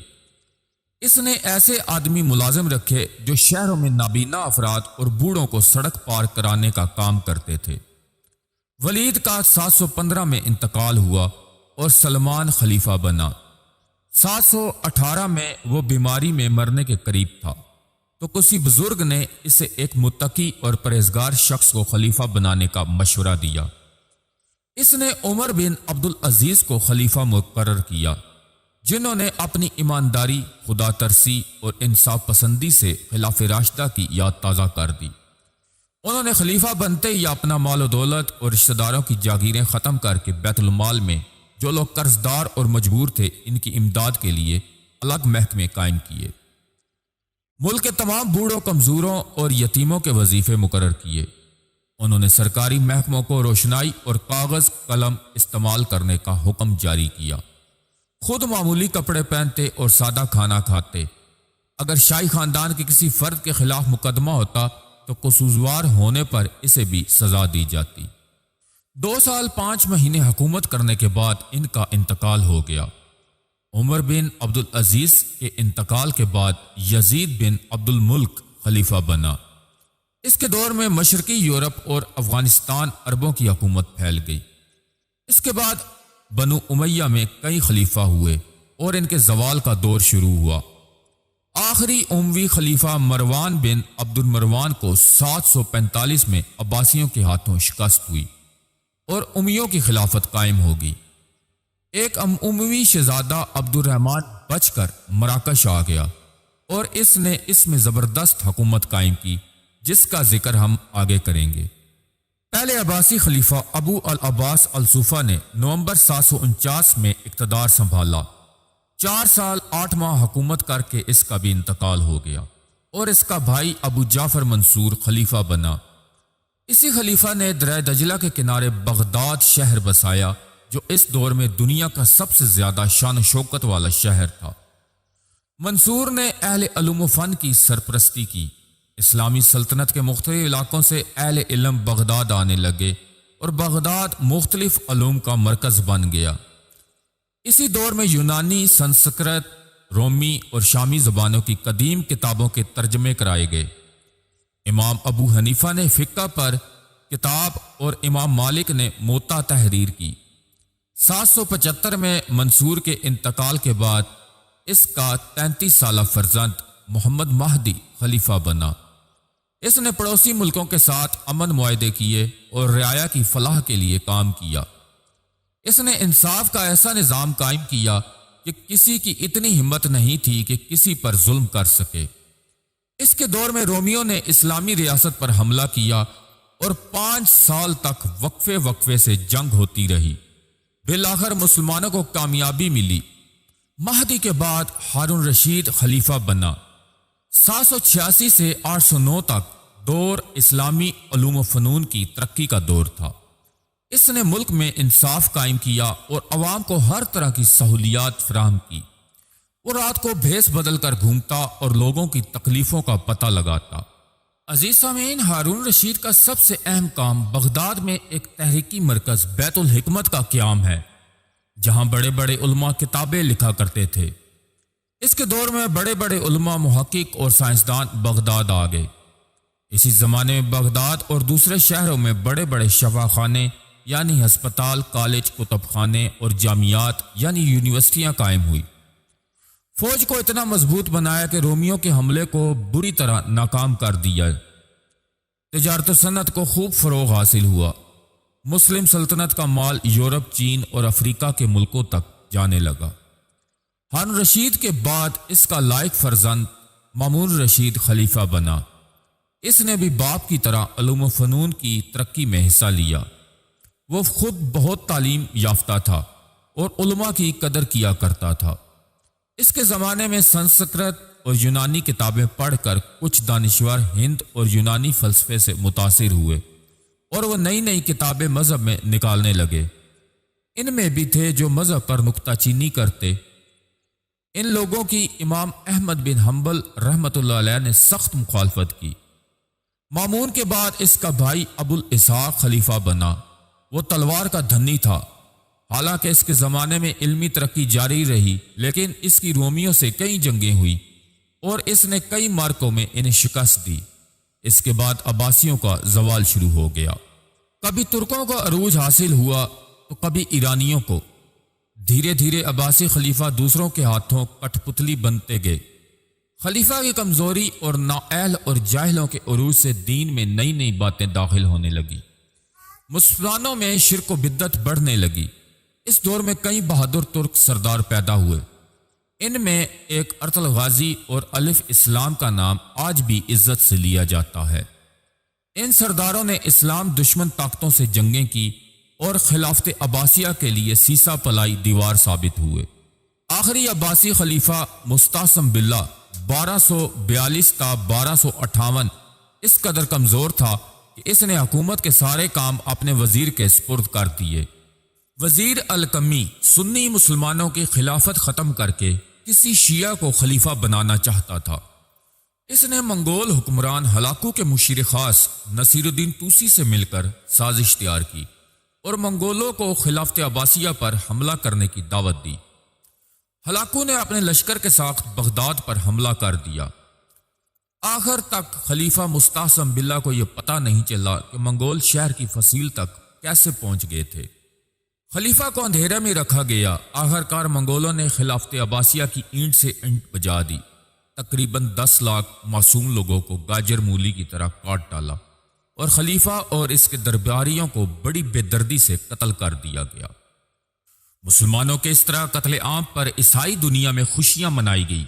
اس نے ایسے آدمی ملازم رکھے جو شہروں میں نابینا افراد اور بوڑھوں کو سڑک پار کرانے کا کام کرتے تھے۔ ولید کا 715 میں انتقال ہوا اور سلمان خلیفہ بنا۔ 718 میں وہ بیماری میں مرنے کے قریب تھا تو کسی بزرگ نے اسے ایک متقی اور پرہیزگار شخص کو خلیفہ بنانے کا مشورہ دیا۔ اس نے عمر بن عبد العزیز کو خلیفہ مقرر کیا، جنہوں نے اپنی ایمانداری، خدا ترسی اور انصاف پسندی سے خلاف راشدہ کی یاد تازہ کر دی۔ انہوں نے خلیفہ بنتے ہی اپنا مال و دولت اور رشتہ داروں کی جاگیریں ختم کر کے بیت المال میں جو لوگ قرض دار اور مجبور تھے ان کی امداد کے لیے الگ محکمے قائم کیے۔ ملک کے تمام بوڑھوں، کمزوروں اور یتیموں کے وظیفے مقرر کیے۔ انہوں نے سرکاری محکموں کو روشنائی اور کاغذ قلم استعمال کرنے کا حکم جاری کیا۔ خود معمولی کپڑے پہنتے اور سادہ کھانا کھاتے۔ اگر شاہی خاندان کے کسی فرد کے خلاف مقدمہ ہوتا تو قصوروار ہونے پر اسے بھی سزا دی جاتی۔ 2 سال 5 مہینے حکومت کرنے کے بعد ان کا انتقال ہو گیا۔ عمر بن عبد العزیز کے انتقال کے بعد یزید بن عبد الملک خلیفہ بنا۔ اس کے دور میں مشرقی یورپ اور افغانستان عربوں کی حکومت پھیل گئی۔ اس کے بعد بنو امیہ میں کئی خلیفہ ہوئے اور ان کے زوال کا دور شروع ہوا۔ آخری اموی خلیفہ مروان بن عبد المروان کو 745 میں عباسیوں کے ہاتھوں شکست ہوئی اور امیوں کی خلافت قائم ہوگی۔ ایک اموی شہزادہ عبد الرحمن بچ کر مراکش آ گیا اور اس نے اس میں زبردست حکومت قائم کی جس کا ذکر ہم آگے کریں گے۔ پہلے عباسی خلیفہ ابو العباس الصوفہ نے نومبر 749 میں اقتدار سنبھالا۔ 4 سال 8 ماہ حکومت کر کے اس کا بھی انتقال ہو گیا اور اس کا بھائی ابو جعفر منصور خلیفہ بنا۔ اسی خلیفہ نے دریائے دجلہ کے کنارے بغداد شہر بسایا جو اس دور میں دنیا کا سب سے زیادہ شان و شوکت والا شہر تھا۔ منصور نے اہل علم و فن کی سرپرستی کی۔ اسلامی سلطنت کے مختلف علاقوں سے اہل علم بغداد آنے لگے اور بغداد مختلف علوم کا مرکز بن گیا۔ اسی دور میں یونانی، سنسکرت، رومی اور شامی زبانوں کی قدیم کتابوں کے ترجمے کرائے گئے۔ امام ابو حنیفہ نے فقہ پر کتاب اور امام مالک نے موطا تحریر کی۔ 775 میں منصور کے انتقال کے بعد اس کا 33 سالہ فرزند محمد مہدی خلیفہ بنا۔ اس نے پڑوسی ملکوں کے ساتھ امن معاہدے کیے اور رعایا کی فلاح کے لیے کام کیا۔ اس نے انصاف کا ایسا نظام قائم کیا کہ کسی کی اتنی ہمت نہیں تھی کہ کسی پر ظلم کر سکے۔ اس کے دور میں رومیوں نے اسلامی ریاست پر حملہ کیا اور 5 سال تک وقفے سے جنگ ہوتی رہی۔ بالآخر مسلمانوں کو کامیابی ملی۔ مہدی کے بعد ہارون رشید خلیفہ بنا۔ 786 سے 809 تک دور اسلامی علوم و فنون کی ترقی کا دور تھا۔ اس نے ملک میں انصاف قائم کیا اور عوام کو ہر طرح کی سہولیات فراہم کی۔ وہ رات کو بھیس بدل کر گھومتا اور لوگوں کی تکلیفوں کا پتہ لگاتا۔ عزیز سامعین، ہارون رشید کا سب سے اہم کام بغداد میں ایک تحریکی مرکز بیت الحکمت کا قیام ہے، جہاں بڑے بڑے علماء کتابیں لکھا کرتے تھے۔ اس کے دور میں بڑے بڑے علماء، محقق اور سائنسدان بغداد آ گئے۔ اسی زمانے میں بغداد اور دوسرے شہروں میں بڑے بڑے شفا خانے یعنی ہسپتال، کالج، کتب خانے اور جامعات یعنی یونیورسٹیاں قائم ہوئی۔ فوج کو اتنا مضبوط بنایا کہ رومیوں کے حملے کو بری طرح ناکام کر دیا۔ تجارت و صنعت کو خوب فروغ حاصل ہوا۔ مسلم سلطنت کا مال یورپ، چین اور افریقہ کے ملکوں تک جانے لگا۔ ہارون رشید کے بعد اس کا لائق فرزند مامون رشید خلیفہ بنا۔ اس نے بھی باپ کی طرح علوم و فنون کی ترقی میں حصہ لیا۔ وہ خود بہت تعلیم یافتہ تھا اور علماء کی قدر کیا کرتا تھا۔ اس کے زمانے میں سنسکرت اور یونانی کتابیں پڑھ کر کچھ دانشور ہند اور یونانی فلسفے سے متاثر ہوئے اور وہ نئی نئی کتابیں مذہب میں نکالنے لگے۔ ان میں بھی تھے جو مذہب پر نکتہ چینی کرتے۔ ان لوگوں کی امام احمد بن حنبل رحمۃ اللہ علیہ نے سخت مخالفت کی۔ مامون کے بعد اس کا بھائی ابو الاسحاق خلیفہ بنا۔ وہ تلوار کا دھنی تھا۔ حالانکہ اس کے زمانے میں علمی ترقی جاری رہی، لیکن اس کی رومیوں سے کئی جنگیں ہوئی اور اس نے کئی مارکوں میں انہیں شکست دی۔ اس کے بعد عباسیوں کا زوال شروع ہو گیا۔ کبھی ترکوں کو عروج حاصل ہوا تو کبھی ایرانیوں کو۔ دھیرے دھیرے عباسی خلیفہ دوسروں کے ہاتھوں کٹ پتلی بنتے گئے۔ خلیفہ کی کمزوری اور نااہل اور جاہلوں کے عروج سے دین میں نئی نئی باتیں داخل ہونے لگی۔ مسلمانوں میں شرک و بدعت بڑھنے لگی۔ اس دور میں کئی بہادر ترک سردار پیدا ہوئے۔ ان میں ایک ارطل غازی اور الف اسلام کا نام آج بھی عزت سے لیا جاتا ہے۔ ان سرداروں نے اسلام دشمن طاقتوں سے جنگیں کی اور خلافت عباسیہ کے لیے سیسا پلائی دیوار ثابت ہوئے۔ آخری عباسی خلیفہ مستعصم باللہ 1242 تا 1258 اس قدر کمزور تھا کہ اس نے حکومت کے سارے کام اپنے وزیر کے سپرد کر دیے۔ وزیر الکمی سنی مسلمانوں کی خلافت ختم کر کے کسی شیعہ کو خلیفہ بنانا چاہتا تھا۔ اس نے منگول حکمران ہلاکو کے مشیر خاص نصیر الدین توسی سے مل کر سازش تیار کی اور منگولوں کو خلافت عباسیہ پر حملہ کرنے کی دعوت دی۔ ہلاکو نے اپنے لشکر کے ساتھ بغداد پر حملہ کر دیا۔ آخر تک خلیفہ مستعصم باللہ کو یہ پتہ نہیں چلا کہ منگول شہر کی فصیل تک کیسے پہنچ گئے تھے۔ خلیفہ کو اندھیرے میں رکھا گیا۔ آخر کار منگولوں نے خلافت عباسیہ کی اینٹ سے اینٹ بجا دی۔ تقریباً 10 لاکھ معصوم لوگوں کو گاجر مولی کی طرح کاٹ ڈالا اور خلیفہ اور اس کے درباریوں کو بڑی بے دردی سے قتل کر دیا گیا۔ مسلمانوں کے اس طرح قتل عام پر عیسائی دنیا میں خوشیاں منائی گئی۔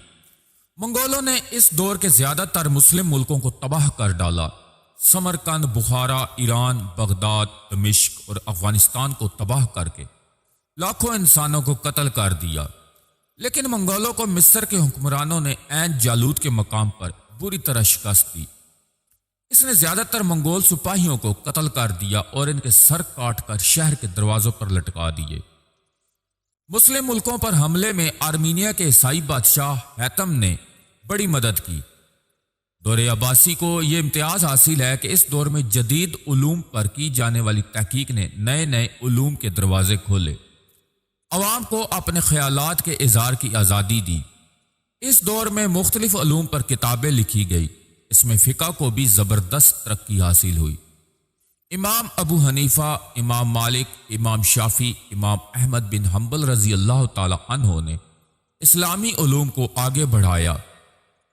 منگولوں نے اس دور کے زیادہ تر مسلم ملکوں کو تباہ کر ڈالا۔ سمرقند، بخارا، ایران، بغداد، دمشق اور افغانستان کو تباہ کر کے لاکھوں انسانوں کو قتل کر دیا۔ لیکن منگولوں کو مصر کے حکمرانوں نے عین جالوت کے مقام پر بری طرح شکست دی۔ اس نے زیادہ تر منگول سپاہیوں کو قتل کر دیا اور ان کے سر کاٹ کر شہر کے دروازوں پر لٹکا دیے۔ مسلم ملکوں پر حملے میں آرمینیا کے عیسائی بادشاہ ہیتم نے بڑی مدد کی۔ دور عباسی کو یہ امتیاز حاصل ہے کہ اس دور میں جدید علوم پر کی جانے والی تحقیق نے نئے نئے علوم کے دروازے کھولے، عوام کو اپنے خیالات کے اظہار کی آزادی دی۔ اس دور میں مختلف علوم پر کتابیں لکھی گئی۔ اس میں فقہ کو بھی زبردست ترقی حاصل ہوئی۔ امام ابو حنیفہ، امام مالک، امام شافی، امام احمد بن حنبل رضی اللہ تعالی عنہ نے اسلامی علوم کو آگے بڑھایا۔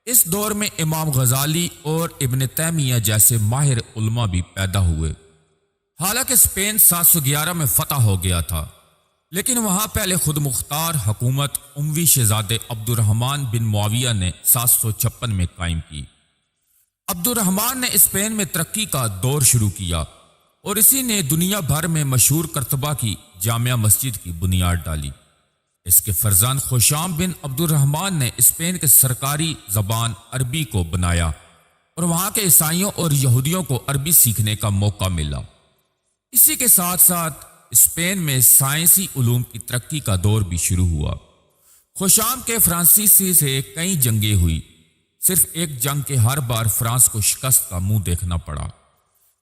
اس دور میں امام غزالی اور ابن تیمیہ جیسے ماہر علماء بھی پیدا ہوئے۔ حالانکہ اسپین 711 میں فتح ہو گیا تھا، لیکن وہاں پہلے خود مختار حکومت اموی شہزادے عبد الرحمن بن معاویہ نے 756 میں قائم کی۔ عبد الرحمن نے اسپین میں ترقی کا دور شروع کیا اور اسی نے دنیا بھر میں مشہور کرتبہ کی جامع مسجد کی بنیاد ڈالی۔ اس کے فرزند خوشام بن عبد الرحمن نے اسپین کے سرکاری زبان عربی کو بنایا اور وہاں کے عیسائیوں اور یہودیوں کو عربی سیکھنے کا موقع ملا۔ اسی کے ساتھ ساتھ اسپین میں سائنسی علوم کی ترقی کا دور بھی شروع ہوا۔ خوشام کے فرانسیسی سے کئی جنگیں ہوئی، صرف ایک جنگ کے ہر بار فرانس کو شکست کا منہ دیکھنا پڑا۔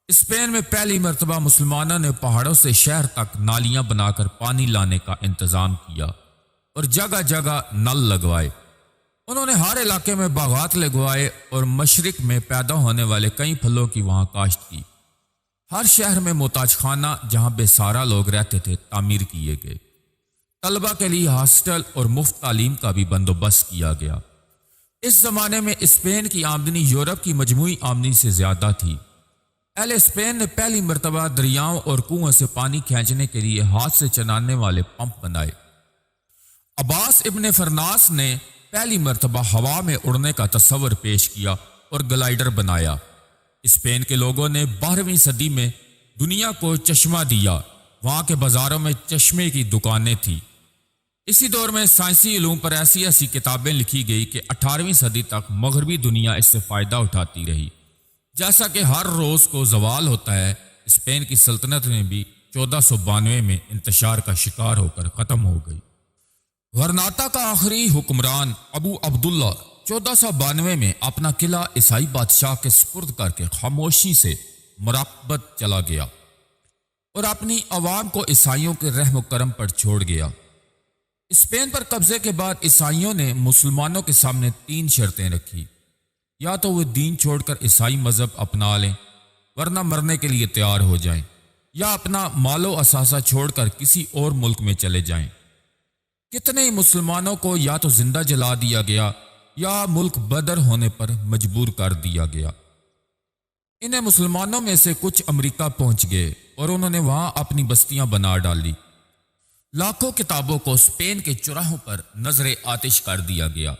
اسپین میں پہلی مرتبہ مسلمانوں نے پہاڑوں سے شہر تک نالیاں بنا کر پانی لانے کا انتظام کیا اور جگہ جگہ نل لگوائے۔ انہوں نے ہر علاقے میں باغات لگوائے اور مشرق میں پیدا ہونے والے کئی پھلوں کی وہاں کاشت کی۔ ہر شہر میں محتاج خانہ جہاں بے سہارا لوگ رہتے تھے تعمیر کیے گئے۔ طلبہ کے لیے ہاسٹل اور مفت تعلیم کا بھی بندوبست کیا گیا۔ اس زمانے میں اسپین کی آمدنی یورپ کی مجموعی آمدنی سے زیادہ تھی۔ اہل اسپین نے پہلی مرتبہ دریاؤں اور کنووں سے پانی کھینچنے کے لیے ہاتھ سے چلانے والے پمپ بنائے۔ عباس ابن فرناس نے پہلی مرتبہ ہوا میں اڑنے کا تصور پیش کیا اور گلائیڈر بنایا۔ اسپین کے لوگوں نے 12ویں صدی میں دنیا کو چشمہ دیا۔ وہاں کے بازاروں میں چشمے کی دکانیں تھیں۔ اسی دور میں سائنسی علوم پر ایسی ایسی کتابیں لکھی گئی کہ 18ویں صدی تک مغربی دنیا اس سے فائدہ اٹھاتی رہی۔ جیسا کہ ہر روز کو زوال ہوتا ہے، اسپین کی سلطنت میں بھی 1492 میں انتشار کا شکار ہو کر ختم ہو گئی۔ غرناطہ کا آخری حکمران ابو عبداللہ 1492 میں اپنا قلعہ عیسائی بادشاہ کے سپرد کر کے خاموشی سے مراقبت چلا گیا اور اپنی عوام کو عیسائیوں کے رحم و کرم پر چھوڑ گیا۔ اسپین پر قبضے کے بعد عیسائیوں نے مسلمانوں کے سامنے 3 شرطیں رکھی۔ یا تو وہ دین چھوڑ کر عیسائی مذہب اپنا لیں، ورنہ مرنے کے لیے تیار ہو جائیں، یا اپنا مال و اثاثہ چھوڑ کر کسی اور ملک میں چلے جائیں۔ کتنے ہی مسلمانوں کو یا تو زندہ جلا دیا گیا یا ملک بدر ہونے پر مجبور کر دیا گیا۔ انہیں مسلمانوں میں سے کچھ امریکہ پہنچ گئے اور انہوں نے وہاں اپنی بستیاں بنا ڈالی۔ لاکھوں کتابوں کو اسپین کے چوراہوں پر نظر آتش کر دیا گیا۔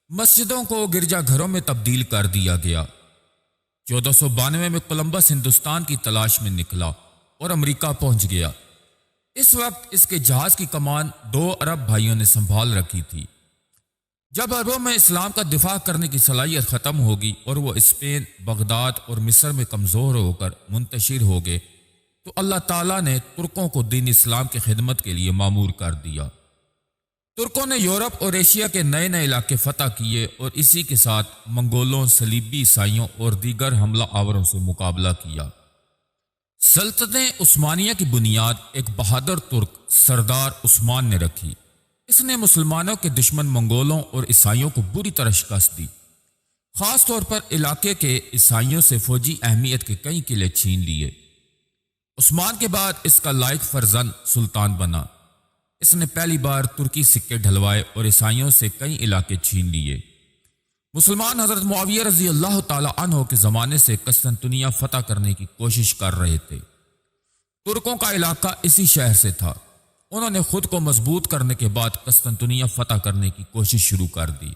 مسجدوں کو گرجا گھروں میں تبدیل کر دیا گیا۔ 1492 میں کولمبس ہندوستان کی تلاش میں نکلا اور امریکہ پہنچ گیا۔ اس وقت اس کے جہاز کی کمان 2 عرب بھائیوں نے سنبھال رکھی تھی۔ جب عربوں میں اسلام کا دفاع کرنے کی صلاحیت ختم ہوگی اور وہ اسپین، بغداد اور مصر میں کمزور ہو کر منتشر ہو گئے تو اللہ تعالیٰ نے ترکوں کو دین اسلام کی خدمت کے لیے مامور کر دیا۔ ترکوں نے یورپ اور ایشیا کے نئے نئے علاقے فتح کیے اور اسی کے ساتھ منگولوں، صلیبی عیسائیوں اور دیگر حملہ آوروں سے مقابلہ کیا۔ سلطنت عثمانیہ کی بنیاد ایک بہادر ترک سردار عثمان نے رکھی۔ اس نے مسلمانوں کے دشمن منگولوں اور عیسائیوں کو بری طرح شکست دی۔ خاص طور پر علاقے کے عیسائیوں سے فوجی اہمیت کے کئی قلعے چھین لیے۔ عثمان کے بعد اس کا لائق فرزند سلطان بنا۔ اس نے پہلی بار ترکی سکے ڈھلوائے اور عیسائیوں سے کئی علاقے چھین لیے۔ مسلمان حضرت معاویہ رضی اللہ تعالی عنہ کے زمانے سے قسطنطنیہ فتح کرنے کی کوشش کر رہے تھے۔ ترکوں کا علاقہ اسی شہر سے تھا۔ انہوں نے خود کو مضبوط کرنے کے بعد قسطنطنیہ فتح کرنے کی کوشش شروع کر دی۔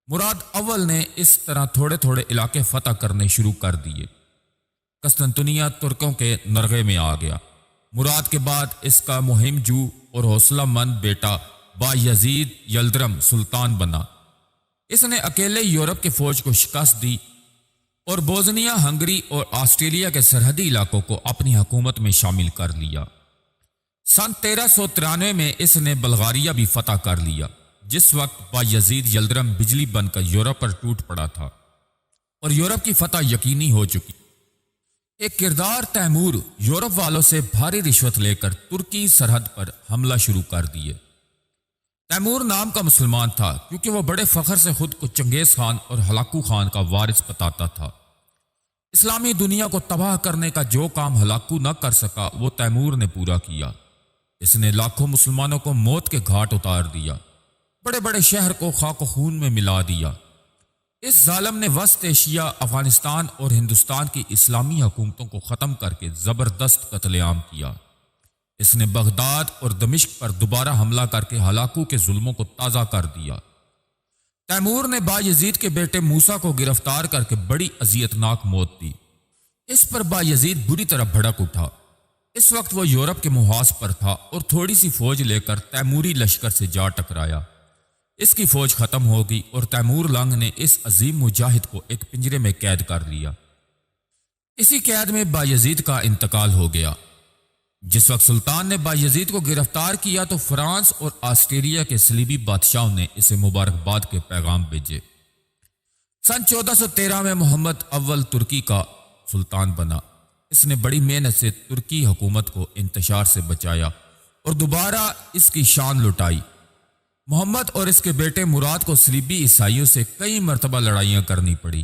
مراد اول نے اس طرح تھوڑے تھوڑے علاقے فتح کرنے شروع کر دیے۔ قسطنطنیہ ترکوں کے نرغے میں آ گیا۔ مراد کے بعد اس کا مہم جو اور حوصلہ مند بیٹا بایزید یلدرم سلطان بنا۔ اس نے اکیلے یورپ کے فوج کو شکست دی اور بوزنیا، ہنگری اور آسٹریلیا کے سرحدی علاقوں کو اپنی حکومت میں شامل کر لیا۔ سن 1393 میں اس نے بلغاریہ بھی فتح کر لیا، جس وقت بایزید یلدرم بجلی بن کر یورپ پر ٹوٹ پڑا تھا اور یورپ کی فتح یقینی ہو چکی۔ ایک کردار تیمور یورپ والوں سے بھاری رشوت لے کر ترکی سرحد پر حملہ شروع کر دیے۔ تیمور نام کا مسلمان تھا کیونکہ وہ بڑے فخر سے خود کو چنگیز خان اور ہلاکو خان کا وارث بتاتا تھا۔ اسلامی دنیا کو تباہ کرنے کا جو کام ہلاکو نہ کر سکا وہ تیمور نے پورا کیا۔ اس نے لاکھوں مسلمانوں کو موت کے گھاٹ اتار دیا، بڑے بڑے شہر کو خاک و خون میں ملا دیا۔ اس ظالم نے وسط ایشیا، افغانستان اور ہندوستان کی اسلامی حکومتوں کو ختم کر کے زبردست قتل عام کیا۔ اس نے بغداد اور دمشق پر دوبارہ حملہ کر کے ہلاکو کے ظلموں کو تازہ کر دیا۔ تیمور نے بایزید کے بیٹے موسیٰ کو گرفتار کر کے بڑی اذیتناک موت دی۔ اس پر بایزید بری طرح بھڑک اٹھا۔ اس وقت وہ یورپ کے محاذ پر تھا اور تھوڑی سی فوج لے کر تیموری لشکر سے جا ٹکرایا۔ اس کی فوج ختم ہو گئی اور تیمور لنگ نے اس عظیم مجاہد کو ایک پنجرے میں قید کر لیا۔ اسی قید میں بایزید کا انتقال ہو گیا۔ جس وقت سلطان نے بایزید کو گرفتار کیا تو فرانس اور آسٹریلیا کے صلیبی بادشاہوں نے اسے مبارکباد کے پیغام بھیجے۔ سن 1413 میں محمد اول ترکی کا سلطان بنا۔ اس نے بڑی محنت سے ترکی حکومت کو انتشار سے بچایا اور دوبارہ اس کی شان لٹائی۔ محمد اور اس کے بیٹے مراد کو صلیبی عیسائیوں سے کئی مرتبہ لڑائیاں کرنی پڑی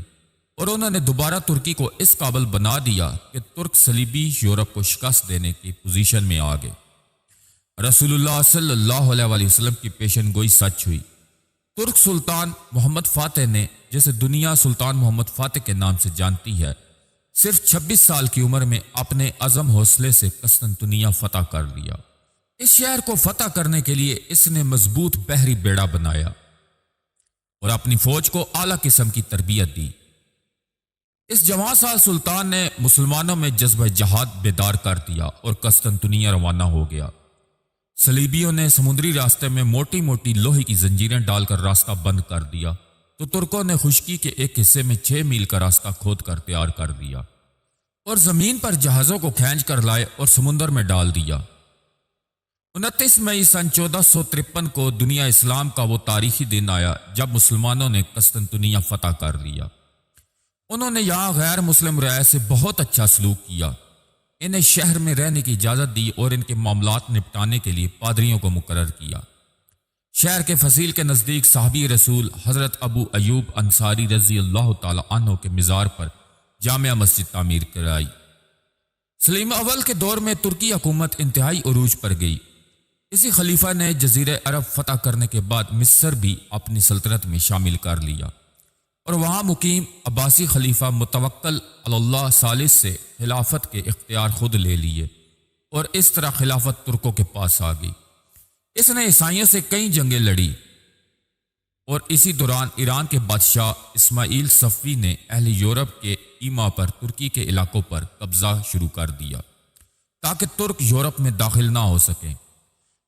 اور انہوں نے دوبارہ ترکی کو اس قابل بنا دیا کہ ترک صلیبی یورپ کو شکست دینے کی پوزیشن میں آ گئے۔ رسول اللہ صلی اللہ علیہ وسلم کی پیشن گوئی سچ ہوئی۔ ترک سلطان محمد فاتح نے، جسے دنیا سلطان محمد فاتح کے نام سے جانتی ہے، صرف 26 سال کی عمر میں اپنے عزم حوصلے سے قسطنطنیہ فتح کر لیا۔ اس شہر کو فتح کرنے کے لیے اس نے مضبوط بحری بیڑا بنایا اور اپنی فوج کو اعلیٰ قسم کی تربیت دی۔ اس جوان سال سلطان نے مسلمانوں میں جذبہ جہاد بیدار کر دیا اور قسطنطنیہ روانہ ہو گیا۔ صلیبیوں نے سمندری راستے میں موٹی موٹی لوہے کی زنجیریں ڈال کر راستہ بند کر دیا تو ترکوں نے خشکی کے ایک حصے میں 6 میل کا راستہ کھود کر تیار کر دیا اور زمین پر جہازوں کو کھینچ کر لائے اور سمندر میں ڈال دیا۔ 29 مئی سن 1453 کو دنیا اسلام کا وہ تاریخی دن آیا جب مسلمانوں نے قسطنطنیہ فتح کر لیا۔ انہوں نے یہاں غیر مسلم رعایا سے بہت اچھا سلوک کیا، انہیں شہر میں رہنے کی اجازت دی اور ان کے معاملات نپٹانے کے لیے پادریوں کو مقرر کیا۔ شہر کے فصیل کے نزدیک صحابی رسول حضرت ابو ایوب انصاری رضی اللہ تعالی عنہ کے مزار پر جامع مسجد تعمیر کرائی۔ سلیم اول کے دور میں ترکی حکومت انتہائی عروج پر گئی۔ اسی خلیفہ نے جزیرہ عرب فتح کرنے کے بعد مصر بھی اپنی سلطنت میں شامل کر لیا اور وہاں مقیم عباسی خلیفہ متوکل علی اللہ ثالث سے خلافت کے اختیار خود لے لیے اور اس طرح خلافت ترکوں کے پاس آ گئی۔ اس نے عیسائیوں سے کئی جنگیں لڑی اور اسی دوران ایران کے بادشاہ اسماعیل صفوی نے اہل یورپ کے ایما پر ترکی کے علاقوں پر قبضہ شروع کر دیا تاکہ ترک یورپ میں داخل نہ ہو سکیں۔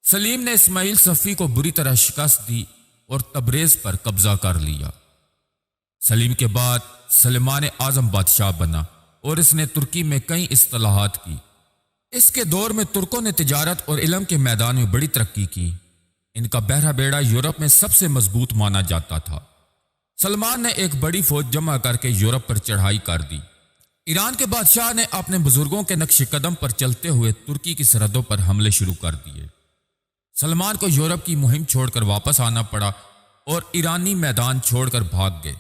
سلیم نے اسماعیل صفوی کو بری طرح شکست دی اور تبریز پر قبضہ کر لیا۔ سلیم کے بعد سلیمان اعظم بادشاہ بنا اور اس نے ترکی میں کئی اصلاحات کی۔ اس کے دور میں ترکوں نے تجارت اور علم کے میدان میں بڑی ترقی کی۔ ان کا بحرہ بیڑا یورپ میں سب سے مضبوط مانا جاتا تھا۔ سلمان نے ایک بڑی فوج جمع کر کے یورپ پر چڑھائی کر دی۔ ایران کے بادشاہ نے اپنے بزرگوں کے نقش قدم پر چلتے ہوئے ترکی کی سرحدوں پر حملے شروع کر دیے۔ سلمان کو یورپ کی مہم چھوڑ کر واپس آنا پڑا اور ایرانی میدان چھوڑ کر بھاگ گئے۔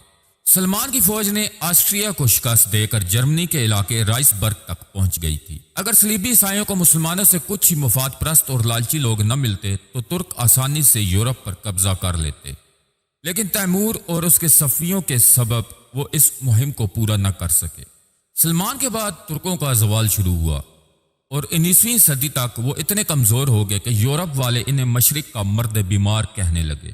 سلمان کی فوج نے آسٹریا کو شکست دے کر جرمنی کے علاقے رائس برگ تک پہنچ گئی تھی۔ اگر صلیبی عیسائیوں کو مسلمانوں سے کچھ ہی مفاد پرست اور لالچی لوگ نہ ملتے تو ترک آسانی سے یورپ پر قبضہ کر لیتے، لیکن تیمور اور اس کے صفویوں کے سبب وہ اس مہم کو پورا نہ کر سکے۔ سلمان کے بعد ترکوں کا زوال شروع ہوا اور 19ویں صدی تک وہ اتنے کمزور ہو گئے کہ یورپ والے انہیں مشرق کا مرد بیمار کہنے لگے۔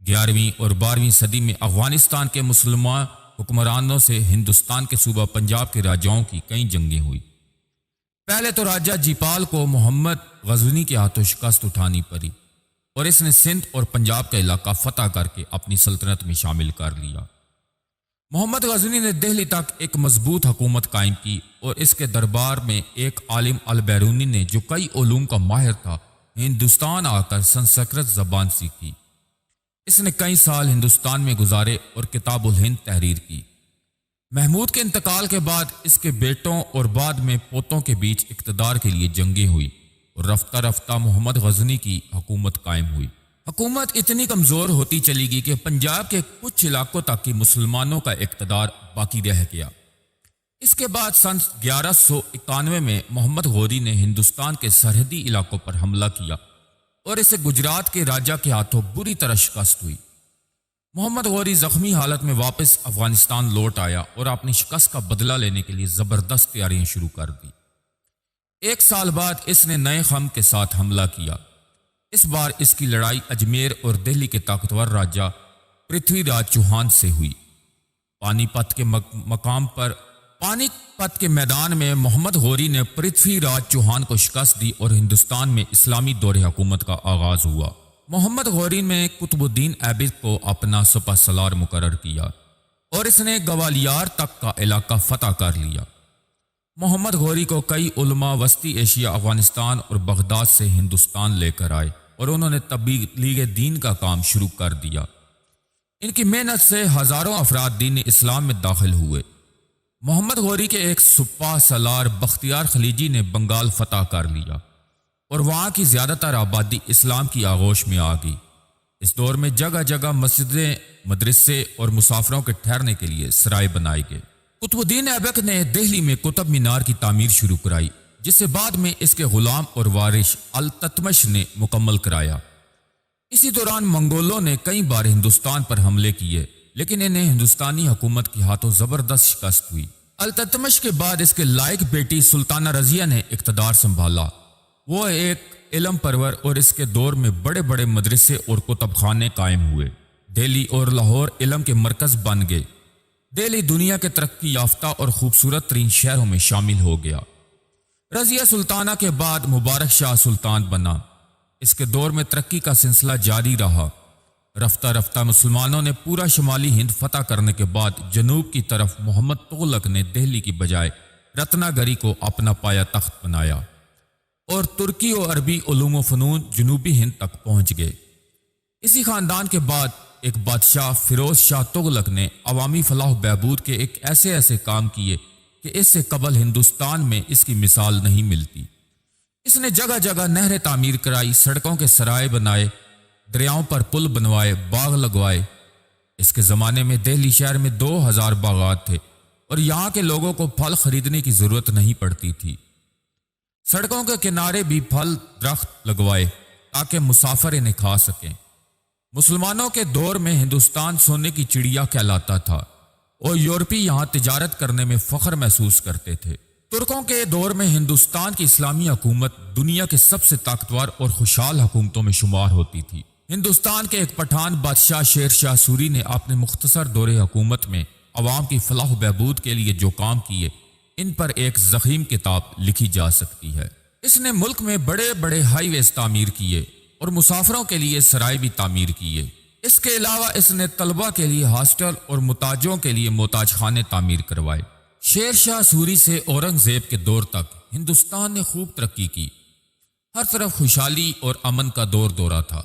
11ویں اور 12ویں صدی میں افغانستان کے مسلمان حکمرانوں سے ہندوستان کے صوبہ پنجاب کے راجاؤں کی کئی جنگیں ہوئی۔ پہلے تو راجہ جیپال کو محمد غزنوی کے ہاتھوں شکست اٹھانی پڑی اور اس نے سندھ اور پنجاب کا علاقہ فتح کر کے اپنی سلطنت میں شامل کر لیا۔ محمد غزنوی نے دہلی تک ایک مضبوط حکومت قائم کی اور اس کے دربار میں ایک عالم البیرونی نے جو کئی علوم کا ماہر تھا ہندوستان آ کر سنسکرت زبان سیکھی۔ اس نے کئی سال ہندوستان میں گزارے اور کتاب الہند تحریر کی۔ محمود کے انتقال کے بعد اس کے بیٹوں اور بعد میں پوتوں کے بیچ اقتدار کے لیے جنگیں ہوئی اور رفتہ رفتہ محمد غزنوی کی حکومت قائم ہوئی۔ حکومت اتنی کمزور ہوتی چلی گئی کہ پنجاب کے کچھ علاقوں تک کی مسلمانوں کا اقتدار باقی رہ گیا۔ اس کے بعد سن 1191 میں محمد غوری نے ہندوستان کے سرحدی علاقوں پر حملہ کیا اور اسے گجرات کے راجہ کے ہاتھوں بری طرح شکست ہوئی۔ محمد غوری زخمی حالت میں واپس افغانستان لوٹ آیا اور اپنی شکست کا بدلہ لینے کے لیے زبردست تیاریاں شروع کر دی۔ 1 سال بعد اس نے نئے خم کے ساتھ حملہ کیا۔ اس بار اس کی لڑائی اجمیر اور دہلی کے طاقتور راجہ پرتھوی راج چوہان سے ہوئی۔ پانی پت کے میدان میں محمد غوری نے پرتھوی راج چوہان کو شکست دی اور ہندوستان میں اسلامی دور حکومت کا آغاز ہوا۔ محمد غوری نے قطب الدین ایبک کو اپنا سپہ سالار مقرر کیا اور اس نے گوالیار تک کا علاقہ فتح کر لیا۔ محمد غوری کو کئی علماء وسطی ایشیا، افغانستان اور بغداد سے ہندوستان لے کر آئے اور انہوں نے تبلیغ دین کا کام شروع کر دیا۔ ان کی محنت سے ہزاروں افراد دین اسلام میں داخل ہوئے۔ محمد غوری کے ایک سپہ سالار بختیار خلیجی نے بنگال فتح کر لیا اور وہاں کی زیادہ تر آبادی اسلام کی آغوش میں آ گئی۔ اس دور میں جگہ جگہ مسجدیں، مدرسے اور مسافروں کے ٹھہرنے کے لیے سرائے بنائے گئے۔ قطب الدین ایبک نے دہلی میں قطب مینار کی تعمیر شروع کرائی، جسے بعد میں اس کے غلام اور وارث التتمش نے مکمل کرایا۔ اسی دوران منگولوں نے کئی بار ہندوستان پر حملے کیے، لیکن انہیں ہندوستانی حکومت کے ہاتھوں زبردست شکست ہوئی۔ التتمش کے بعد اس کے لائق بیٹی سلطانہ رضیہ نے اقتدار سنبھالا۔ وہ ایک علم پرور اور اس کے دور میں بڑے بڑے مدرسے اور کتب خانے قائم ہوئے۔ دہلی اور لاہور علم کے مرکز بن گئے۔ دہلی دنیا کے ترقی یافتہ اور خوبصورت ترین شہروں میں شامل ہو گیا۔ رضیہ سلطانہ کے بعد مبارک شاہ سلطان بنا۔ اس کے دور میں ترقی کا سلسلہ جاری رہا۔ رفتہ رفتہ مسلمانوں نے پورا شمالی ہند فتح کرنے کے بعد جنوب کی طرف محمد تغلق نے دہلی کی بجائے رتنا گری کو اپنا پایا تخت بنایا اور ترکی و عربی علوم و فنون جنوبی ہند تک پہنچ گئے۔ اسی خاندان کے بعد ایک بادشاہ فیروز شاہ تغلق نے عوامی فلاح و بہبود کے ایسے کام کیے کہ اس سے قبل ہندوستان میں اس کی مثال نہیں ملتی۔ اس نے جگہ جگہ نہریں تعمیر کرائی، سڑکوں کے سرائے بنائے، دریاؤں پر پل بنوائے، باغ لگوائے۔ اس کے زمانے میں دہلی شہر میں 2000 باغات تھے اور یہاں کے لوگوں کو پھل خریدنے کی ضرورت نہیں پڑتی تھی۔ سڑکوں کے کنارے بھی پھل درخت لگوائے تاکہ مسافر انہیں کھا سکیں۔ مسلمانوں کے دور میں ہندوستان سونے کی چڑیا کہلاتا تھا اور یورپی یہاں تجارت کرنے میں فخر محسوس کرتے تھے۔ ترکوں کے دور میں ہندوستان کی اسلامی حکومت دنیا کے سب سے طاقتور اور خوشحال حکومتوں میں شمار ہوتی تھی۔ ہندوستان کے ایک پٹھان بادشاہ شیر شاہ سوری نے اپنے مختصر دور حکومت میں عوام کی فلاح و بہبود کے لیے جو کام کیے، ان پر ایک ضخیم کتاب لکھی جا سکتی ہے۔ اس نے ملک میں بڑے بڑے ہائی ویز تعمیر کیے اور مسافروں کے لیے سرائے بھی تعمیر کیے۔ اس کے علاوہ اس نے طلبہ کے لیے ہاسٹل اور محتاجوں کے لیے محتاج خانے تعمیر کروائے۔ شیر شاہ سوری سے اورنگزیب کے دور تک ہندوستان نے خوب ترقی کی۔ ہر طرف خوشحالی اور امن کا دورہ تھا۔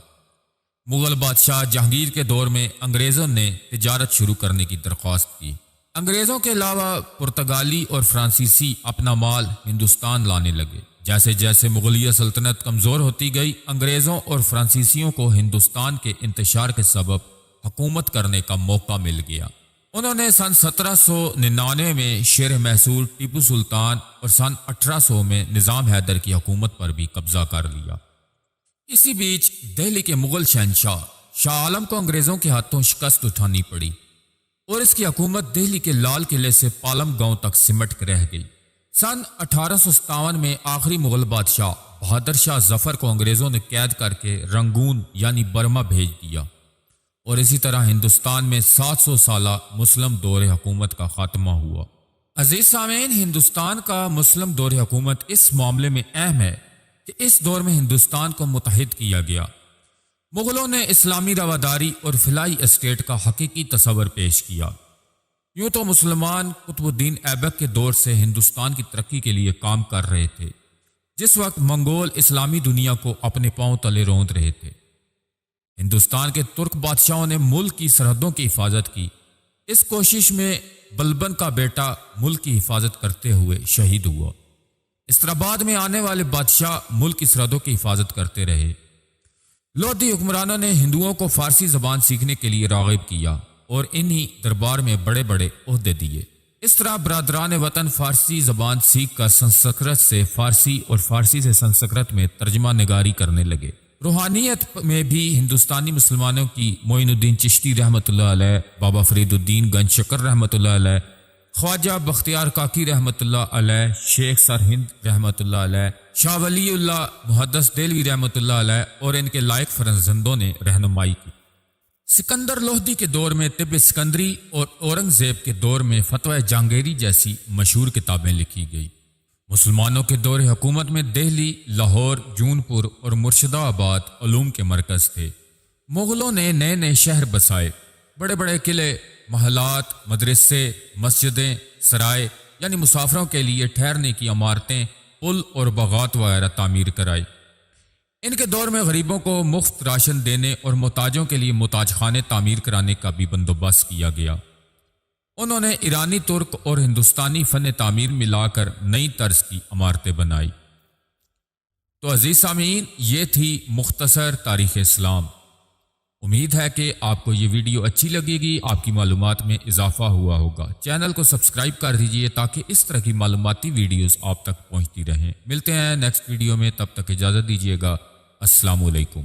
مغل بادشاہ جہانگیر کے دور میں انگریزوں نے تجارت شروع کرنے کی درخواست کی۔ انگریزوں کے علاوہ پرتگالی اور فرانسیسی اپنا مال ہندوستان لانے لگے۔ جیسے جیسے مغلیہ سلطنت کمزور ہوتی گئی، انگریزوں اور فرانسیسیوں کو ہندوستان کے انتشار کے سبب حکومت کرنے کا موقع مل گیا۔ انہوں نے سن 1799 میں شیر محصول ٹیپو سلطان اور سن 1800 میں نظام حیدر کی حکومت پر بھی قبضہ کر لیا۔ اسی بیچ دہلی کے مغل شہنشاہ شاہ عالم کو انگریزوں کے ہاتھوں شکست اٹھانی پڑی اور اس کی حکومت دہلی کے لال قلعے سے پالم گاؤں تک سمٹ کر رہ گئی۔ سن 1857 میں آخری مغل بادشاہ بہادر شاہ ظفر کو انگریزوں نے قید کر کے رنگون یعنی برما بھیج دیا اور اسی طرح ہندوستان میں 700 سالہ مسلم دور حکومت کا خاتمہ ہوا۔ عزیز سامعین، ہندوستان کا مسلم دور حکومت اس معاملے میں اہم ہے کہ اس دور میں ہندوستان کو متحد کیا گیا۔ مغلوں نے اسلامی رواداری اور فلاحی اسٹیٹ کا حقیقی تصور پیش کیا۔ یوں تو مسلمان قطب الدین ایبک کے دور سے ہندوستان کی ترقی کے لیے کام کر رہے تھے، جس وقت منگول اسلامی دنیا کو اپنے پاؤں تلے روند رہے تھے۔ ہندوستان کے ترک بادشاہوں نے ملک کی سرحدوں کی حفاظت کی۔ اس کوشش میں بلبن کا بیٹا ملک کی حفاظت کرتے ہوئے شہید ہوا۔ اس طرح بعد میں آنے والے بادشاہ ملک کی سرحدوں کی حفاظت کرتے رہے۔ لودھی حکمرانوں نے ہندوؤں کو فارسی زبان سیکھنے کے لیے راغب کیا اور انہی دربار میں بڑے بڑے عہدے دیے۔ اس طرح برادران وطن فارسی زبان سیکھ کر سنسکرت سے فارسی اور فارسی سے سنسکرت میں ترجمہ نگاری کرنے لگے۔ روحانیت میں بھی ہندوستانی مسلمانوں کی معین الدین چشتی رحمۃ اللہ علیہ، بابا فرید الدین گنج شکر رحمۃ اللہ علیہ، خواجہ بختیار کاکی رحمۃ اللہ علیہ، شیخ سرہند رحمۃ اللہ علیہ، شاہ ولی اللہ محدث دہلوی رحمۃ اللہ علیہ اور ان کے لائق فرزندوں نے رہنمائی کی۔ سکندر لودھی کے دور میں طب سکندری اور اورنگزیب کے دور میں فتویٰ جہانگیری جیسی مشہور کتابیں لکھی گئی۔ مسلمانوں کے دور حکومت میں دہلی، لاہور، جونپور اور مرشد آباد علوم کے مرکز تھے۔ مغلوں نے نئے نئے شہر بسائے، بڑے بڑے قلعے، محلات، مدرسے، مسجدیں، سرائے یعنی مسافروں کے لیے ٹھہرنے کی عمارتیں، پل اور باغات وغیرہ تعمیر کرائی۔ ان کے دور میں غریبوں کو مفت راشن دینے اور محتاجوں کے لیے محتاج خانے تعمیر کرانے کا بھی بندوبست کیا گیا۔ انہوں نے ایرانی، ترک اور ہندوستانی فن تعمیر ملا کر نئی طرز کی عمارتیں بنائی۔ تو عزیز سامعین، یہ تھی مختصر تاریخ اسلام۔ امید ہے کہ آپ کو یہ ویڈیو اچھی لگے گی، آپ کی معلومات میں اضافہ ہوا ہوگا۔ چینل کو سبسکرائب کر دیجئے تاکہ اس طرح کی معلوماتی ویڈیوز آپ تک پہنچتی رہیں۔ ملتے ہیں نیکسٹ ویڈیو میں، تب تک اجازت دیجیے گا۔ السلام علیکم۔